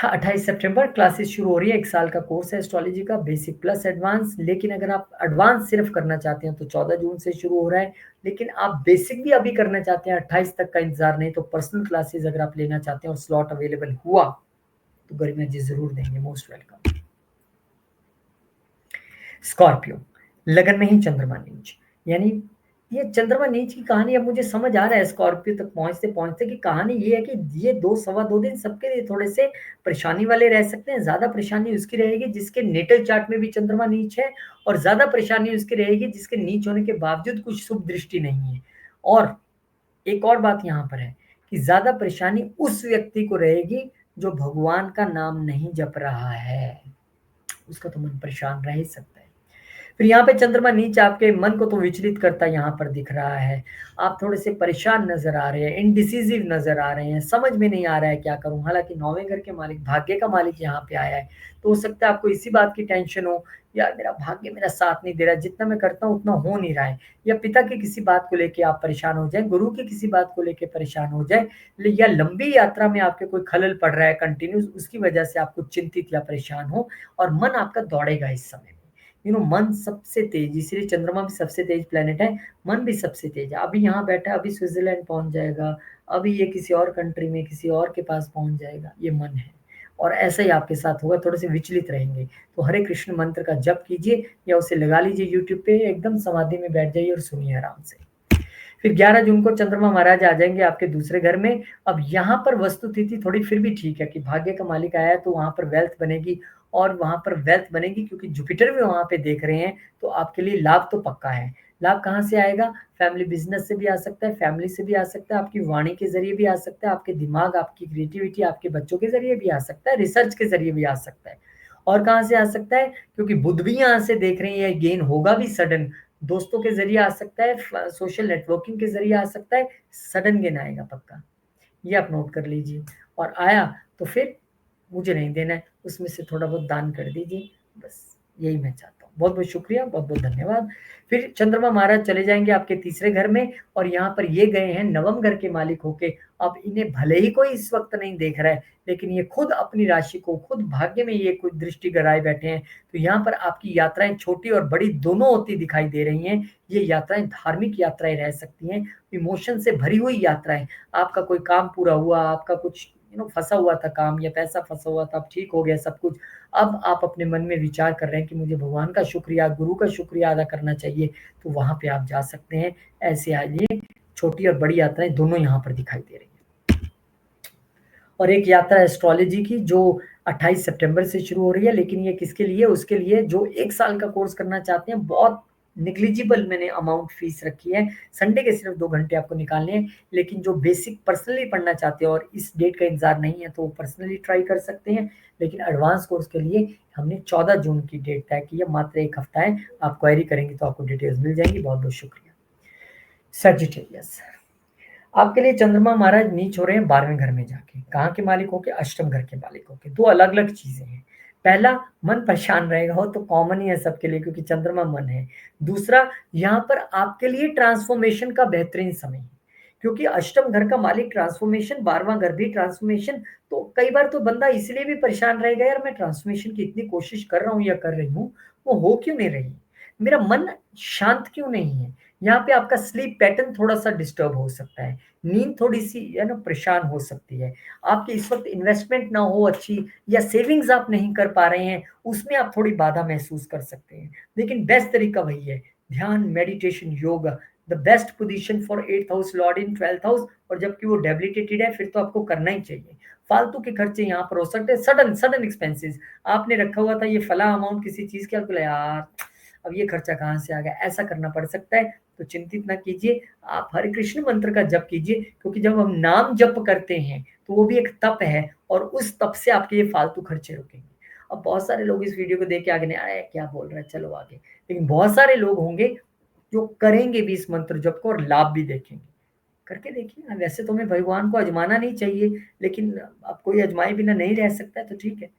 28 सितंबर क्लासेस शुरू हो रही है। 1 साल का कोर्स है एस्ट्रोलॉजी का, बेसिक प्लस एडवांस। लेकिन अगर आप एडवांस सिर्फ करना चाहते हैं तो 14 जून से शुरू हो रहा है। लेकिन आप बेसिक भी अभी करना चाहते हैं, 28 तक का इंतजार नहीं, तो पर्सनल क्लासेस अगर आप लेना चाहते हैं और स्लॉट अवेलेबल हुआ तो गरिमा जी जरूर देंगे, मोस्ट वेलकम। स्कॉर्पियो, लगन में ही चंद्रमा नीच, यानी ये चंद्रमा नीच की कहानी अब मुझे समझ आ रहा है स्कॉर्पियो तक पहुंचते पहुंचते कि कहानी ये है कि ये 2 सवा 2 दिन सबके लिए थोड़े से परेशानी वाले रह सकते हैं। ज्यादा परेशानी उसकी रहेगी जिसके नेटल चार्ट में भी चंद्रमा नीच है, और ज्यादा परेशानी उसकी रहेगी जिसके नीच होने के बावजूद कुछ शुभ दृष्टि नहीं है। और एक और बात यहाँ पर है कि ज्यादा परेशानी उस व्यक्ति को रहेगी जो भगवान का नाम नहीं जप रहा है, उसका तो मन परेशान रह ही सकता है। फिर यहाँ पे चंद्रमा नीच आपके मन को तो विचलित करता यहाँ पर दिख रहा है। आप थोड़े से परेशान नजर आ रहे हैं, इनडिसिसिव नजर आ रहे हैं, समझ में नहीं आ रहा है क्या करूं। हालांकि 9वें घर के मालिक, भाग्य का मालिक यहाँ पे आया है, तो हो सकता है आपको इसी बात की टेंशन हो, यार मेरा भाग्य मेरा साथ नहीं दे रहा, जितना मैं करता हूँ उतना हो नहीं रहा है, या पिता की किसी बात को लेके आप परेशान हो जाए, गुरु की किसी बात को लेके परेशान हो जाए, या लंबी यात्रा में आपके कोई खलल पड़ रहा है कंटिन्यूस, उसकी वजह से आपको चिंतित या परेशान हो, और मन आपका दौड़ेगा इस समय। मन सबसे तेज, इसलिए चंद्रमा भी सबसे तेज प्लेनेट है, मन भी सबसे तेज है। अभी यहाँ बैठा है, अभी स्विट्जरलैंड पहुंच जाएगा, अभी ये किसी और कंट्री में किसी और के पास पहुंच जाएगा, ये मन है। और ऐसा ही आपके साथ होगा, थोड़े से विचलित रहेंगे। तो हरे कृष्ण मंत्र का जप कीजिए, या उसे लगा लीजिए यूट्यूब पे, एकदम समाधि में बैठ जाइए और सुनिए आराम से। फिर 11 जून को चंद्रमा महाराज आ जाएंगे आपके दूसरे घर में। अब यहाँ पर वस्तुस्थिति थोड़ी फिर भी ठीक है कि भाग्य का मालिक आया है, तो वहां पर वेल्थ बनेगी, और वहां पर वेल्थ बनेगी क्योंकि जुपिटर भी वहां पे देख रहे हैं, तो आपके लिए लाभ तो पक्का है। लाभ कहाँ से आएगा? फैमिली बिजनेस से भी आ सकता है, फैमिली से भी आ सकता है, आपकी वाणी के जरिए भी आ सकता है, आपके दिमाग, आपकी क्रिएटिविटी, आपके बच्चों के जरिए भी आ सकता है, रिसर्च के जरिए भी आ सकता है। और कहाँ से आ सकता है? क्योंकि बुध भी यहाँ से देख रहे हैं, गेन होगा भी सडन, दोस्तों के जरिए आ सकता है, सोशल नेटवर्किंग के जरिए आ सकता है, सडन गेन आएगा पक्का। ये आप नोट कर लीजिए। और आया तो फिर मुझे नहीं देना है, उसमें से थोड़ा बहुत दान कर दीजिए, बस यही मैं चाहता हूँ। बहुत बहुत शुक्रिया, बहुत बहुत धन्यवाद। फिर चंद्रमा महाराज चले जाएंगे आपके तीसरे घर में, और यहाँ पर ये गए हैं नवम घर के मालिक होके। अब इन्हें भले ही कोई इस वक्त नहीं देख रहा है, लेकिन ये खुद अपनी राशि को खुद भाग्य में ये कुछ दृष्टि गड़ाए बैठे हैं। तो यहाँ पर आपकी यात्राएं छोटी और बड़ी दोनों होती दिखाई दे रही हैं। ये यात्राएं धार्मिक यात्राएं रह सकती हैं, इमोशन से भरी हुई यात्राएं। आपका कोई काम पूरा हुआ, आपका कुछ फंसा हुआ था काम, या पैसा फंसा हुआ था, अब ठीक हो गया सब कुछ। अब आप अपने मन में विचार कर रहे हैं कि मुझे भगवान का शुक्रिया, गुरु का शुक्रिया अदा करना चाहिए, तो वहां पे आप जा सकते हैं। ऐसे आज ये छोटी और बड़ी यात्राएं दोनों यहाँ पर दिखाई दे रही है। और एक यात्रा एस्ट्रोलॉजी की जो 28 सितंबर से शुरू हो रही है, लेकिन ये किसके लिए? उसके लिए जो 1 साल का कोर्स करना चाहते हैं। बहुत निग्लिजिबल मैंने अमाउंट फीस रखी है, संडे के सिर्फ 2 घंटे आपको निकालने हैं। लेकिन जो बेसिक पर्सनली पढ़ना चाहते हैं और इस डेट का इंतजार नहीं है, तो वो पर्सनली ट्राई कर सकते हैं। लेकिन एडवांस कोर्स के लिए हमने 14 जून की डेट तय की है, मात्र 1 हफ्ता है। आप क्वेरी करेंगे तो आपको डिटेल्स मिल जाएंगी। बहुत बहुत शुक्रिया। सजिटेरियस, आपके लिए चंद्रमा महाराज नीच हो रहे हैं 12वें घर में जाके। कहाँ के मालिक होके? अष्टम घर के मालिक होके। दो अलग अलग चीजें हैं। पहला, मन परेशान रहेगा, हो तो कॉमन ही है सबके लिए, क्योंकि चंद्रमा मन है। दूसरा, यहाँ पर आपके लिए ट्रांसफॉर्मेशन का बेहतरीन समय है, क्योंकि अष्टम घर का मालिक ट्रांसफॉर्मेशन, 12वां घर भी ट्रांसफॉर्मेशन। तो कई बार तो बंदा इसलिए भी परेशान रहेगा, यार मैं ट्रांसफॉर्मेशन की इतनी कोशिश कर रहा हूँ या कर रही हूँ, वो हो क्यों नहीं रही, मेरा मन शांत क्यों नहीं है। यहाँ पे आपका स्लीप पैटर्न थोड़ा सा डिस्टर्ब हो सकता है, नींद थोड़ी सी परेशान हो सकती है। आपकी इस वक्त इन्वेस्टमेंट ना हो अच्छी, या सेविंग्स आप नहीं कर पा रहे हैं, उसमें आप थोड़ी बाधा महसूस कर सकते हैं। लेकिन बेस्ट तरीका वही है, ध्यान, meditation, yoga. The best position for 8th house Lord in 12th house, और जबकि वो डेबिलिटेटेड है, फिर तो आपको करना ही चाहिए। फालतू के खर्चे यहाँ पर हो सकते हैं, सडन सडन एक्सपेंसेस। आपने रखा हुआ था ये फला अमाउंट किसी चीज के, आपको यार अब ये खर्चा कहाँ से आ गया, ऐसा करना पड़ सकता है। तो चिंतित ना कीजिए, आप हरे कृष्ण मंत्र का जप कीजिए, क्योंकि जब हम नाम जप करते हैं तो वो भी एक तप है, और उस तप से आपके ये फालतू खर्चे रुकेंगे। अब बहुत सारे लोग इस वीडियो को देख के आगे नहीं आए, क्या बोल रहा है, चलो आगे। लेकिन बहुत सारे लोग होंगे जो करेंगे भी इस मंत्र जप को, और लाभ भी देखेंगे। करके देखिए ना। वैसे तो हमें भगवान को आजमाना नहीं चाहिए, लेकिन अब कोई आजमाए बिना नहीं रह सकता है, तो ठीक है।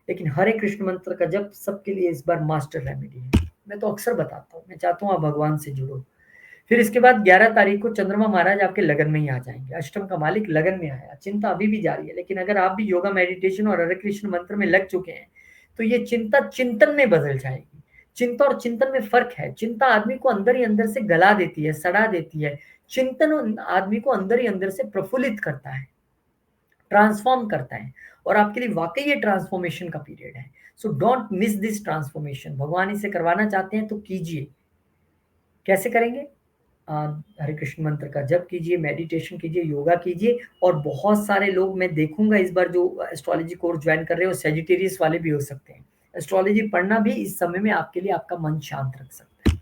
लेकिन हरे कृष्ण मंत्र का जप सबके लिए इस बार मास्टर रेमेडी है। मैं तो अक्सर बताता हूँ, मैं चाहता हूँ आप भगवान से जुड़ो। फिर इसके बाद 11 तारीख को चंद्रमा महाराज आपके लगन में ही आ जाएंगे। अष्टम का मालिक लगन में आया, चिंता अभी भी जारी है। लेकिन अगर आप भी योगा, मेडिटेशन और हरे कृष्ण मंत्र में लग चुके हैं, तो ये चिंता चिंतन में बदल जाएगी। चिंता और चिंतन में फर्क है। चिंता आदमी को अंदर ही अंदर से गला देती है, सड़ा देती है। चिंतन आदमी को अंदर ही अंदर से प्रफुल्लित करता है, ट्रांसफॉर्म करता है। और आपके लिए वाकई ये ट्रांसफॉर्मेशन का पीरियड है। So don't miss this transformation. भगवान इसे करवाना चाहते हैं तो कीजिए। कैसे करेंगे? हरे कृष्ण मंत्र का जप कीजिए, मेडिटेशन कीजिए, योगा कीजिए। और बहुत सारे लोग मैं देखूंगा इस बार जो एस्ट्रोलॉजी कोर्स ज्वाइन कर रहे हो, सेजिटेरियस वाले भी हो सकते हैं। एस्ट्रोलॉजी पढ़ना भी इस समय में आपके लिए आपका मन शांत रख सकता है।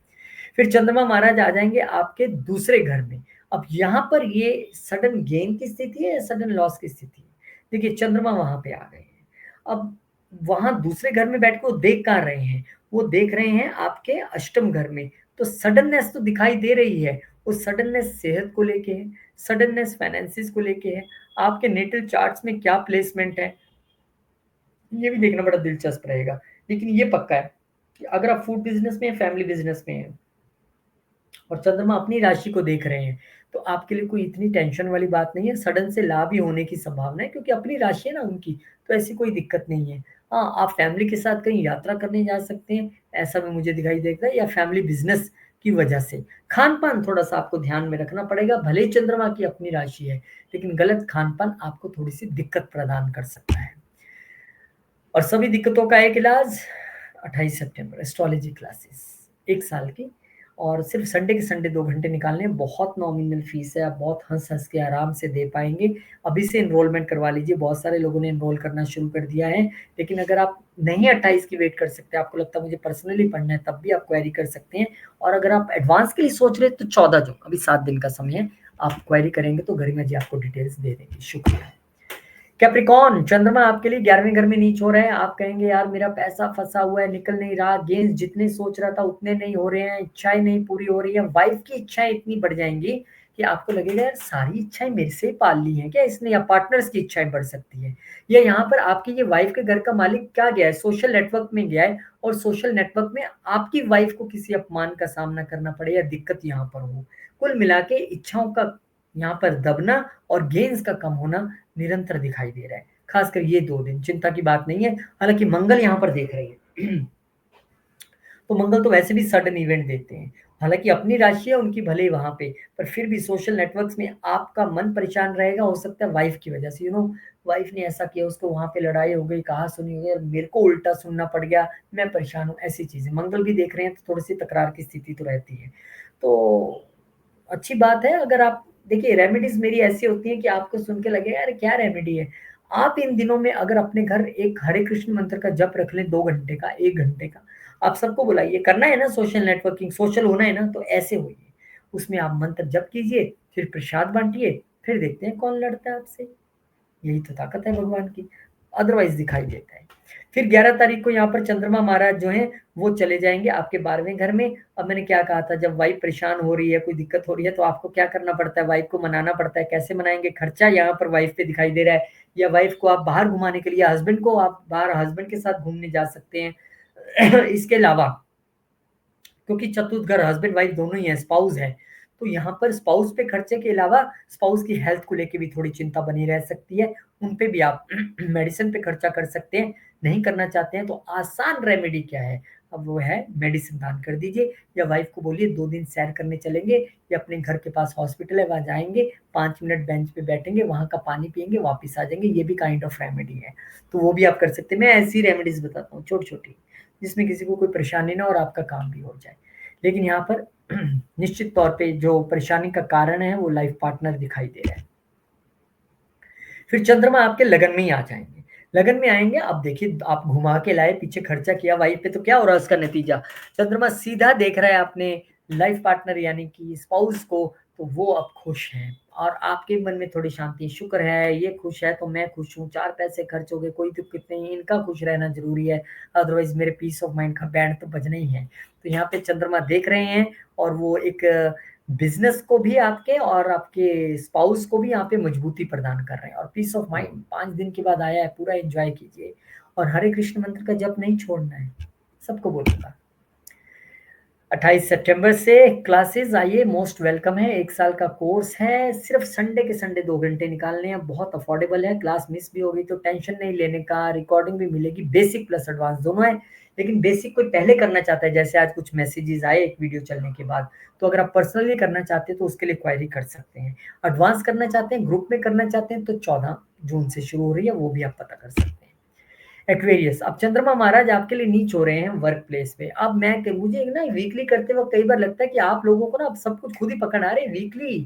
फिर चंद्रमा महाराज आ जाएंगे आपके दूसरे घर में। अब यहाँ पर ये सडन गेन की स्थिति है या सडन लॉस की स्थिति है? देखिए, चंद्रमा वहां पे आ गए हैं। अब वहां दूसरे घर में बैठ के वो देख कहाँ रहे हैं? वो देख रहे हैं आपके अष्टम घर में। तो सडननेस तो दिखाई दे रही है। वो सडननेस सेहत को लेके है, सडननेस फाइनेंसिस को लेके है। आपके नेटल चार्ट्स में क्या प्लेसमेंट है, ये भी देखना बड़ा दिलचस्प रहेगा। लेकिन ये पक्का है कि अगर आप फूड बिजनेस में, फैमिली बिजनेस में है, और चंद्रमा अपनी राशि को देख रहे हैं, तो आपके लिए कोई इतनी टेंशन वाली बात नहीं है। सडन से लाभ ही होने की संभावना है, क्योंकि अपनी राशि है ना उनकी, तो ऐसी कोई दिक्कत नहीं है। हाँ, आप फैमिली के साथ कहीं यात्रा करने जा सकते हैं, ऐसा भी मुझे दिखाई देता है, या फैमिली बिजनेस की वजह से। खान पान थोड़ा सा आपको ध्यान में रखना पड़ेगा। भले ही चंद्रमा की अपनी राशि है, लेकिन गलत खान पान आपको थोड़ी सी दिक्कत प्रदान कर सकता है। और सभी दिक्कतों का एक इलाज 28 सितंबर एस्ट्रोलॉजी क्लासेस, 1 साल की। और सिर्फ संडे के संडे 2 घंटे निकालने हैं। बहुत नॉमिनल फीस है, आप बहुत हंस हंस के आराम से दे पाएंगे। अभी से इनरोलमेंट करवा लीजिए। बहुत सारे लोगों ने इनरोल करना शुरू कर दिया है। लेकिन अगर आप नहीं 28 की वेट कर सकते, आपको लगता है मुझे पर्सनली पढ़ना है, तब भी आप क्वेरी कर सकते हैं। और अगर आप एडवांस के लिए सोच रहे हैं तो 14 जून, अभी 7 दिन का समय है, आप क्वेरी करेंगे तो गरिमा जी आपको डिटेल्स दे देंगे। शुक्रिया। कैप्रिकॉन, चंद्रमा आपके लिए 11वें घर में नीच हो रहे हैं। आप कहेंगे यार मेरा पैसा फंसा हुआ है, निकल नहीं रहा, गेंस जितने सोच रहा था उतने नहीं हो रहे हैं, इच्छाएं नहीं पूरी हो रही है। वाइफ की इच्छाएं इतनी बढ़ जाएंगी कि आपको लगेगा यार सारी इच्छाएँ मेरे से ही पाल ली हैं क्या इसने, या पार्टनर्स की इच्छाएँ बढ़ सकती हैं। या यहाँ पर आपकी ये वाइफ़ के घर का मालिक क्या गया है, सोशल नेटवर्क में गया है और सोशल नेटवर्क में आपकी वाइफ़ को किसी अपमान का सामना करना पड़े या दिक्कत यहाँ पर हो। कुल मिला के इच्छाओं का यहाँ पर दबना और गेन्स का कम होना निरंतर दिखाई दे रहा है। ख़ासकर ये 2 दिन चिंता की बात नहीं है, हालाँकि मंगल यहाँ पर देख रही है। तो मंगल तो वैसे भी सडन इवेंट देते हैं। हालाँकि अपनी राशि है उनकी भले ही वहाँ पे, पर फिर भी सोशल नेटवर्क्स में आपका मन परेशान रहेगा, हो सकता है वाइफ़ की वजह से, वाइफ़ ने ऐसा किया, उसको वहाँ पे लड़ाई हो गई, कहा-सुनी हो गई और मेरे को उल्टा सुनना पड़ गया, मैं परेशान हूँ, ऐसी चीज़ें। मंगल भी देख रहे हैं तो थोड़ी-सी तकरार की स्थिति तो रहती है। तो अच्छी बात है अगर आप देखिए रेमेडीज़ मेरी ऐसी होती हैं कि आपको सुन के लगेगा यार क्या रेमेडी है। आप इन दिनों में अगर अपने घर एक हरे कृष्ण मंत्र का जप रख लें 2 घंटे का, 1 घंटे का, आप सबको बुलाइए, करना है ना सोशल नेटवर्किंग, सोशल होना है ना तो ऐसे होइए। उसमें आप मंत्र जप कीजिए, फिर प्रसाद बाँटिए, फिर देखते हैं कौन लड़ता है आपसे। यही तो ताकत है भगवान की, अदरवाइज़ दिखाई देता है। फिर 11 तारीख को यहाँ पर चंद्रमा महाराज जो हैं, वो चले जाएँगे आपके 12वें घर में। अब मैंने क्या कहा था जब वाइफ़ परेशान हो रही है, कोई दिक्कत हो रही है, तो आपको क्या करना पड़ता है, वाइफ़ को मनाना पड़ता है। कैसे मनाएँगे? खर्चा यहाँ पर वाइफ़ पे दिखाई दे रहा है या वाइफ़ को आप बाहर घुमाने के लिए हस्बैंड को आप बाहर हस्बैंड के साथ घूमने जा सकते हैं। इसके अलावा क्योंकि चतुर्थ घर हस्बैंड-वाइफ दोनों ही हैं, स्पाउस है। तो यहाँ पर स्पाउस पे खर्चे के अलावा स्पाउस की हेल्थ को लेके भी थोड़ी चिंता बनी रह सकती है। उन पे भी आप मेडिसिन पे खर्चा कर सकते हैं। नहीं करना चाहते हैं तो आसान रेमेडी क्या है? अब वो है मेडिसिन दान कर दीजिए या वाइफ को बोलिए 2 दिन सैर करने चलेंगे या अपने घर के पास हॉस्पिटल है वहाँ जाएँगे, 5 मिनट बेंच पे बैठेंगे, वहाँ का पानी पिएँगे, वापस आ जाएँगे। ये भी काइंड ऑफ रेमेडी है। तो वो भी आप कर सकते हैं। मैं ऐसी रेमेडीज़ बताता हूँ छोटी-छोटी, जिसमें किसी को कोई परेशानी ना हो और आपका काम भी हो जाए। लेकिन यहाँ पर निश्चित तौर पे जो परेशानी का कारण है वो लाइफ पार्टनर दिखाई दे रहा है। फिर चंद्रमा आपके लगन में ही आ जाएँगे। लगन में आएँगे अब देखिए आप घुमा के लाए, पीछे खर्चा किया वाइफ पे तो क्या हो रहा है उसका नतीजा? चंद्रमा सीधा देख रहा है अपने लाइफ पार्टनर यानी कि स्पाउस को, तो वो अब खुश हैं और आपके मन में थोड़ी शांति है, शुक्र है ये खुश है तो मैं खुश हूँ, 4 पैसे खर्च हो गए कोई दिक्कत नहीं, इनका खुश रहना ज़रूरी है, अदरवाइज़ मेरे पीस ऑफ माइंड का बैंड तो बजना ही है। तो यहाँ पे चंद्रमा देख रहे हैं और वो एक बिज़नेस को भी आपके और आपके स्पाउस को भी यहाँ पे मजबूती प्रदान कर रहे हैं और पीस ऑफ माइंड 5 दिन के बाद आया है, पूरा एन्जॉय कीजिए और हरे कृष्ण मंत्र का जप नहीं छोड़ना है, सबको बोलूँगा। 28 सितंबर से क्लासेस आइए मोस्ट वेलकम है, 1 साल का कोर्स है, सिर्फ़ संडे के संडे 2 घंटे निकालने हैं, बहुत अफोर्डेबल है, क्लास मिस भी हो गई तो टेंशन नहीं लेने का, रिकॉर्डिंग भी मिलेगी, बेसिक प्लस एडवांस दोनों है, लेकिन बेसिक कोई पहले करना चाहता है, जैसे आज कुछ मैसेजेस आए एक वीडियो चलने के बाद, तो अगर आप पर्सनली करना चाहते हैं तो उसके लिए क्वेरी कर सकते हैं। एडवांस करना चाहते हैं, ग्रुप में करना चाहते हैं तो 14 जून से शुरू हो रही है, वो भी आप पता कर सकते हैं। एक्वेरियस अब चंद्रमा महाराज आपके लिए नीच हो रहे हैं वर्क प्लेस पे। अब मुझे ना वीकली करते वक़्त कई बार लगता है कि आप लोगों को ना अब सब कुछ खुद ही पकड़ आ रहे हैं वीकली।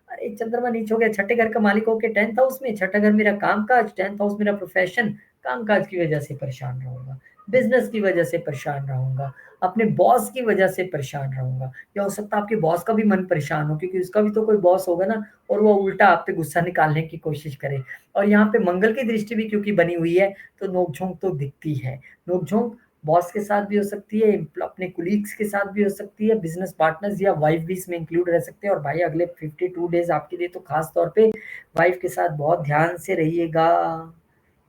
अरे चंद्रमा नीच हो गया, छठे घर का मालिक होके 10th हाउस में, छठा घर मेरा काम-काज, 10th हाउस मेरा प्रोफ़ेशन, काम-काज की वज़ह से परेशान रहूँगा, बिज़नेस की वज़ह से परेशान रहूँगा, अपने बॉस की वज़ह से परेशान रहूँगा या हो सकता है आपके बॉस का भी मन परेशान हो क्योंकि उसका भी तो कोई बॉस होगा ना और वो उल्टा आप पे गुस्सा निकालने की कोशिश करे। और यहाँ पे मंगल की दृष्टि भी क्योंकि बनी हुई है तो नोक-झोंक तो दिखती है। नोक-झोंक बॉस के साथ भी हो सकती है, अपने कोलीग्स के साथ भी हो सकती है, बिज़नेस पार्टनर्स या वाइफ भी इसमें इंक्लूड रह सकते हैं और भाई अगले 52 डेज़ आपके लिए तो ख़ास तौर पे वाइफ के साथ बहुत ध्यान से रहिएगा।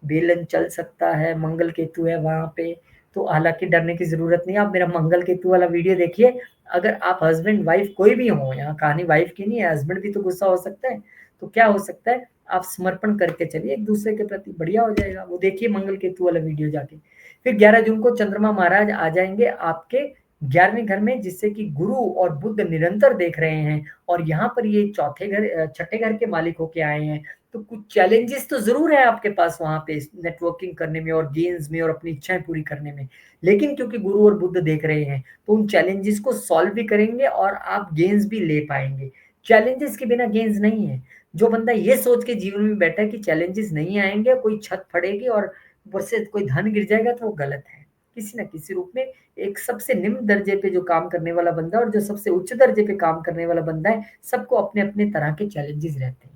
बेलन चल सकता है, मंगल केतु है वहाँ पे, तो हालाँकि डरने की ज़रूरत नहीं है। आप मेरा मंगल केतु वाला वीडियो देखिए, अगर आप हस्बैंड-वाइफ कोई भी हो, यहाँ कहानी वाइफ की नहीं है, हस्बैंड भी तो गुस्सा हो सकता है, तो क्या हो सकता है, आप समर्पण करके चलिए एक-दूसरे के प्रति, बढ़िया हो जाएगा। वो देखिए मंगल केतु वाला वीडियो जाके। फिर 11 जून को चंद्रमा महाराज आ जाएँगे आपके 11वें घर में जिससे कि गुरु और बुध निरंतर देख रहे हैं और यहाँ पर ये छठे घर के मालिक होके आए हैं। तो कुछ चैलेंजेस तो ज़रूर है आपके पास वहाँ पे नेटवर्किंग करने में और गेम्स में और अपनी इच्छाएँ पूरी करने में। लेकिन क्योंकि गुरु और बुध देख रहे हैं, तो उन चैलेंजेस को सॉल्व भी करेंगे और आप गेन्स भी ले पाएँगे। चैलेंजेस के बिना गेन्स नहीं है। जो बंदा ये सोच के जीवन में बैठा है कि चैलेंजेस नहीं आएँगे, कोई छत पड़ेगी और ऊपर से कोई धन गिर जाएगा तो वो गलत है। किसी न किसी रूप में एक सबसे निम्न दर्जे पे जो काम करने वाला बंदा है और जो सबसे उच्च दर्जे पे काम करने वाला बंदा है, सबको अपने-अपने तरह के चैलेंजेस रहते हैं।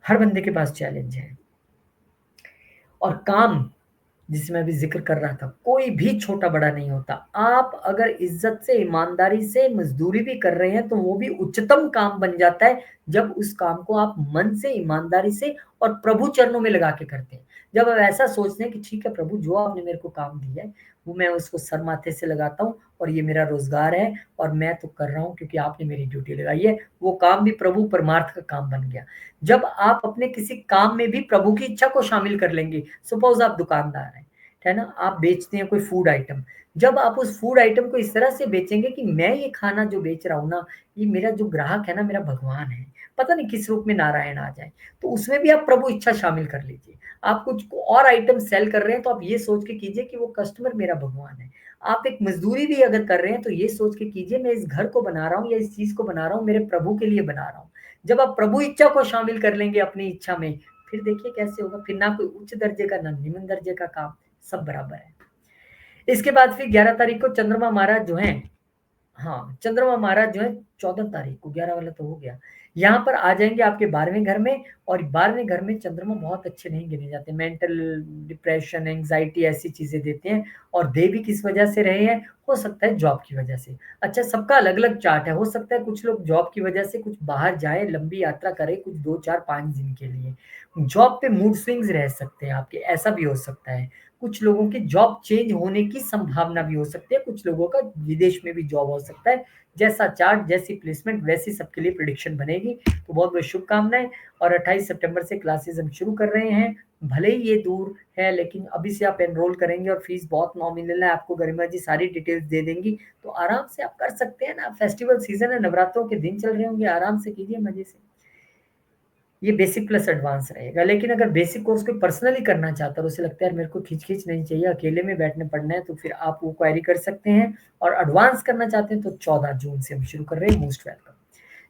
हर बंदे के पास चैलेंज है और काम जिसे मैं अभी ज़िक्र कर रहा था, कोई भी छोटा-बड़ा नहीं होता। आप अगर इज़्ज़त से, ईमानदारी से मज़दूरी भी कर रहे हैं, तो वो भी उच्चतम काम बन जाता है, जब उस काम को आप मन से, ईमानदारी से और प्रभु चरणों में लगा के करते हैं। जब आप ऐसा सोचते हैं कि ठीक है प्रभु, जो आपने मेरे को काम दिया है, वो मैं उसको सर माथे से लगाता हूँ और ये मेरा रोज़गार है और मैं तो कर रहा हूँ क्योंकि आपने मेरी ड्यूटी लगाई है। वो काम भी प्रभु परमार्थ का काम बन गया। जब आप अपने किसी काम में भी प्रभु की इच्छा को शामिल कर लेंगे, सपोज़ आप दुकानदार हैं, है ना? आप बेचते हैं कोई फूड आइटम। जब आप उस फूड आइटम को इस तरह से बेचेंगे कि मैं ये खाना जो बेच रहा हूँ ना, ये मेरा जो ग्राहक है ना, मेरा भगवान है। पता नहीं किस रूप में नारायण आ जाए। तो उसमें भी आप प्रभु इच्छा शामिल कर लीजिए। आप कुछ और आइटम सेल कर रहे हैं, तो आप ये सोच के कीजिए कि वो कस्टमर मेरा भगवान है। आप एक मज़दूरी भी अगर कर रहे हैं, तो ये सोच के कीजिए मैं इस घर को बना रहा हूँ या इस चीज़ को बना रहा हूँ, मेरे प्रभु के लिए बना रहा हूँ। जब आप प्रभु इच्छा को शामिल कर लेंगे अपनी इच्छा में, फिर देखिए कैसे होगा, फिर ना कोई उच्च दर्जे का, ना निम्न दर्जे का काम, सब बराबर है। इसके बाद फिर 11 तारीख को चंद्रमा महाराज जो हैं, हाँ, चंद्रमा महाराज जो है 14 तारीख को, 11 वाला तो हो गया। यहाँ पर आ जाएँगे आपके 12वें घर में और 12वें घर में चंद्रमा बहुत अच्छे नहीं गिने जाते। मेंटल डिप्रेशन, एंग्ज़ायटी ऐसी चीज़ें देते हैं और दे भी किस वजह से रहे हैं, हो सकता है जॉब की वजह से। अच्छा, सबका अलग-अलग चार्ट है, हो सकता है कुछ लोग जॉब की वजह से कुछ बाहर जाएँ, लंबी यात्रा करें कुछ 2, 4, 5 दिन के लिए। जॉब पे मूड स्विंग्स रह सकते हैं आपके, ऐसा भी हो सकता है। कुछ लोगों की जॉब चेंज होने की संभावना भी हो सकती है, कुछ लोगों का विदेश में भी जॉब हो सकता है। जैसा चार्ट, जैसी प्लेसमेंट, वैसी सबके लिए प्रेडिक्शन बनेगी। तो बहुत-बहुत शुभकामनाएँ और 28 सितंबर से क्लासेस हम शुरू कर रहे हैं। भले ही ये दूर है, लेकिन अभी से आप एनरोल करेंगे और फीस बहुत नॉमिनल है, आपको गरिमा जी सारी डिटेल्स दे देंगी, तो आराम से आप कर सकते हैं ना। फेस्टिवल सीज़न है, नवरात्रों के दिन चल रहे होंगे, आराम से कीजिए मज़े से। ये बेसिक प्लस एडवांस रहेगा। लेकिन अगर बेसिक कोर्स कोई पर्सनली करना चाहता है और उसे लगता है यार मेरे को खींच-खींच नहीं चाहिए, अकेले में बैठने पढ़ना है, तो फिर आप वो क्वेरी कर सकते हैं और एडवांस करना चाहते हैं तो 14 जून से हम शुरू कर रहे हैं, मोस्ट वेलकम।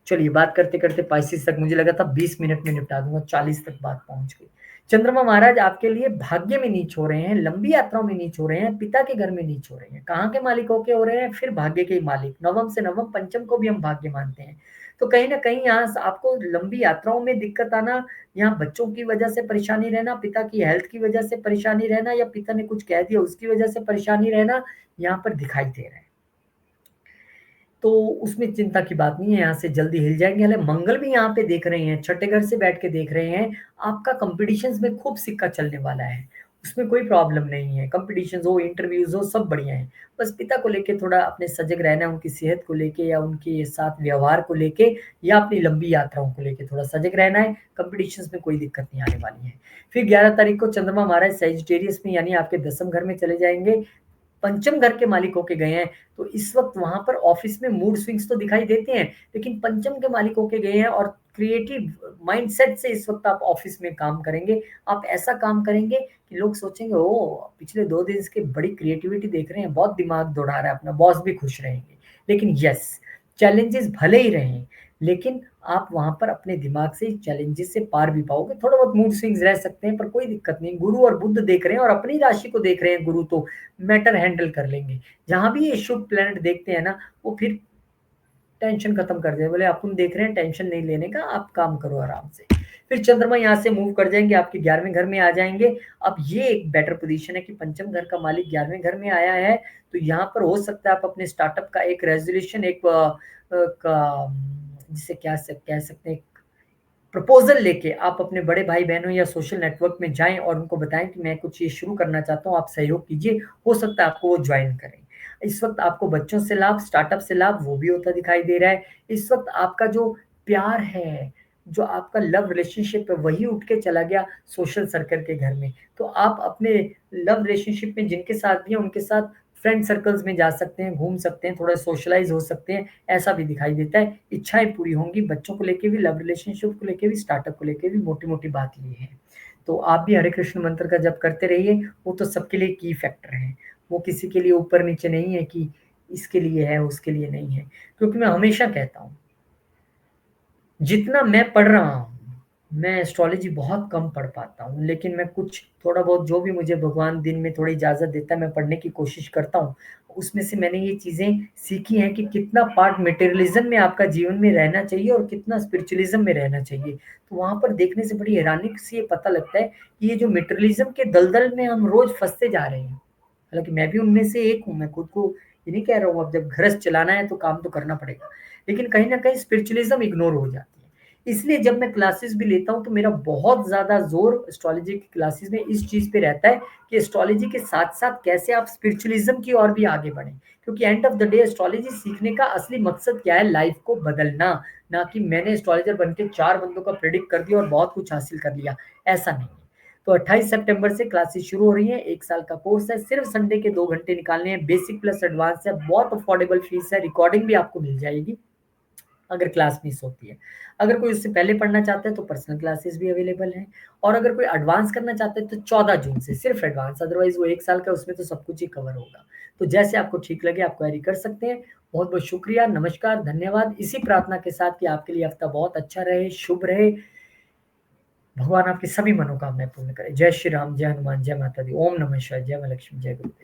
चलिए बात करते-करते पाइसेस तक मुझे लगा था 20 मिनट में निपटा दूँगा, 40 तक बात पहुँच गई। चंद्रमा महाराज आपके लिए भाग्य में नीच हो रहे हैं, लंबी यात्राओं में नीच हो रहे हैं, पिता के घर में नीच हो रहे हैं। कहाँ के मालिक होके हो रहे हैं? फिर भाग्य के ही मालिक। नवम से नवम, पंचम को भी हम भाग्य मानते हैं। तो कहीं न कहीं यहाँ स आपको लंबी यात्राओं में दिक्कत आना, यहाँ बच्चों की वजह से परेशानी रहना, पिता की हेल्थ की वजह से परेशानी रहना या पिता ने कुछ कह दिया उसकी वजह से परेशानी रहना, यहाँ पर दिखाई दे रहा है। तो उसमें चिंता की बात नहीं है, यहाँ से जल्दी हिल जाएँगे। हालाँ मंगल भी यहाँ पे देख रहे हैं, छठे घर से बैठ के देख रहे हैं, आपका कॉम्पिटिशन्स में खूब सिक्का चलने वाला है, उसमें कोई प्रॉब्लम नहीं है। कॉम्पिटिशन्स हो, इंटरव्यूज़ हो, सब बढ़िया है। बस पिता को लेके थोड़ा अपने सजग रहना है, उनकी सेहत को लेके या उनके साथ व्यवहार को लेके या अपनी लंबी यात्राओं को लेके थोड़ा सजग रहना है, कॉम्पिटिशन्स में कोई दिक्कत नहीं आने वाली है। फिर 11 तारीख को चंद्रमा महाराज सैजिटेरियस में यानी आपके 10th घर में चले जाएँगे, पंचम घर के मालिक होके गए हैं, तो इस वक़्त वहाँ पर ऑफ़िस में मूड स्विंग्स तो दिखाई देते हैं, लेकिन पंचम के मालिक होके गए हैं और क्रिएटिव माइंडसेट से इस वक़्त आप ऑफ़िस में काम करेंगे। आप ऐसा काम करेंगे कि लोग सोचेंगे, ओह! पिछले 2 दिन से बड़ी क्रिएटिविटी देख रहे हैं, बहुत दिमाग दौड़ा रहा है अपना, बॉस भी खुश रहेंगे। लेकिन येस, चैलेंजेज़ भले ही रहें, लेकिन आप वहाँ पर अपने दिमाग से चैलेंजेस से पार भी पाओगे। थोड़ा बहुत मूड स्विंग्स रह सकते हैं, पर कोई दिक्कत नहीं। गुरु और बुध देख रहे हैं और अपनी राशि को देख रहे हैं गुरु, तो मैटर हैंडल कर लेंगे। जहाँ भी ये शुभ प्लैनेट देखते हैं ना, वो फिर टेंशन खत्म कर दें, बोले अपन देख रहे हैं टेंशन नहीं लेने का, आप काम करो आराम से। फिर चंद्रमा यहाँ से मूव कर जाएँगे, आपके 11वें घर में आ जाएँगे। अब ये एक बेटर पोज़ीशन है कि पंचम घर का मालिक 11वें घर में आया है, तो यहाँ पर हो सकता है आप अपने स्टार्टअप का एक रेज़ोल्यूशन एक जिसे क्या स कह सकते हैं, प्रपोज़ल लेके आप अपने बड़े भाई-बहनों या सोशल नेटवर्क में जाएँ और उनको बताएँ कि मैं कुछ ये शुरू करना चाहता हूँ, आप सहयोग कीजिए, हो सकता है आपको वो जॉइन करें। इस वक़्त आपको बच्चों से लाभ, स्टार्टअप से लाभ वो भी होता दिखाई दे रहा है। इस वक़्त आपका जो प्यार है, जो आपका लव रिलेशनशिप है, वही उठ के चला गया सोशल सर्कल के घर में। तो आप अपने लव रिलेशनशिप में जिनके साथ भी हैं, उनके साथ फ्रेंड सर्कल्स में जा सकते हैं, घूम सकते हैं, थोड़ा सोशलाइज़ हो सकते हैं, ऐसा भी दिखाई देता है। इच्छाएँ पूरी होंगी, बच्चों को लेके भी, लव रिलेशनशिप को लेके भी, स्टार्टअप को लेके भी, मोटी-मोटी बात ये है। तो आप भी हरे कृष्ण मंत्र का जप करते रहिए, वो तो सबके लिए की फैक्टर है। वो किसी के लिए ऊपर-नीचे नहीं है कि इसके लिए है, उसके लिए नहीं है। क्योंकि मैं हमेशा कहता हूँ, जितना मैं पढ़ रहा हूँ, मैं एस्ट्रोलॉजी बहुत कम पढ़ पाता हूँ, लेकिन मैं कुछ थोड़ा बहुत जो भी मुझे भगवान दिन में थोड़ी इजाज़त देता है, मैं पढ़ने की कोशिश करता हूँ। उसमें से मैंने ये चीज़ें सीखी हैं कि कितना पार्ट मटेरियलिज़्म में आपका जीवन में रहना चाहिए और कितना स्पिरिचुअलिज़्म में रहना चाहिए। तो वहाँ पर देखने से बड़ी हैरानी से ये पता लगता है कि ये जो मटेरियलिज़्म के दलदल में हम रोज़ फँसते जा रहे हैं। हालाँकि मैं भी उनमें से एक हूँ, मैं खुद को ये नहीं कह रहा हूँ, अब जब गृहस्थ चलाना है तो काम तो करना पड़ेगा। लेकिन कहीं न कहीं स्पिरिचुअलिज़्म इग्नोर हो जाती है। इसलिए जब मैं क्लासेस भी लेता हूँ तो मेरा बहुत ज़्यादा ज़ोर एस्ट्रोलॉजी की क्लासेस में इस चीज़ पे रहता है कि एस्ट्रोलॉजी के साथ-साथ कैसे आप स्पिरिचुअलिज़्म की ओर भी आगे बढ़ें। क्योंकि end of the day astrology सीखने का असली मकसद क्या है? लाइफ़ को बदलना, ना कि मैंने एस्ट्रोलॉजर बन के 4 बंदों का प्रेडिक्ट कर दिया और बहुत कुछ हासिल कर लिया, ऐसा नहीं है। तो 28 सितंबर से क्लासेस शुरू हो रही हैं, 1 साल का कोर्स है, सिर्फ संडे के 2 घंटे निकालने हैं, बेसिक प्लस एडवांस है, बहुत अफोर्डेबल फीस है, रिकॉर्डिंग भी आपको मिल जाएगी अगर क्लास मिस होती है। अगर कोई उससे पहले पढ़ना चाहता है तो पर्सनल क्लासेस भी अवेलेबल हैं और अगर कोई एडवांस करना चाहता है तो 14 जून से सिर्फ एडवांस, अदरवाइज़ वो 1 साल का उसमें तो सब कुछ ही कवर होगा। तो जैसे आपको ठीक लगे आप क्वेरी कर सकते हैं। बहुत-बहुत शुक्रिया, नमस्कार, धन्यवाद। इसी प्रार्थना के साथ कि आपके लिए हफ्ता बहुत अच्छा रहे, शुभ रहे। भगवान आपकी सभी मनोकामनाएँ पूर्ण करे। जय श्री राम, जय हनुमान, जय माता दी। ओम नमः शिवाय, जय माँ लक्ष्मी, जय गुरुदेव।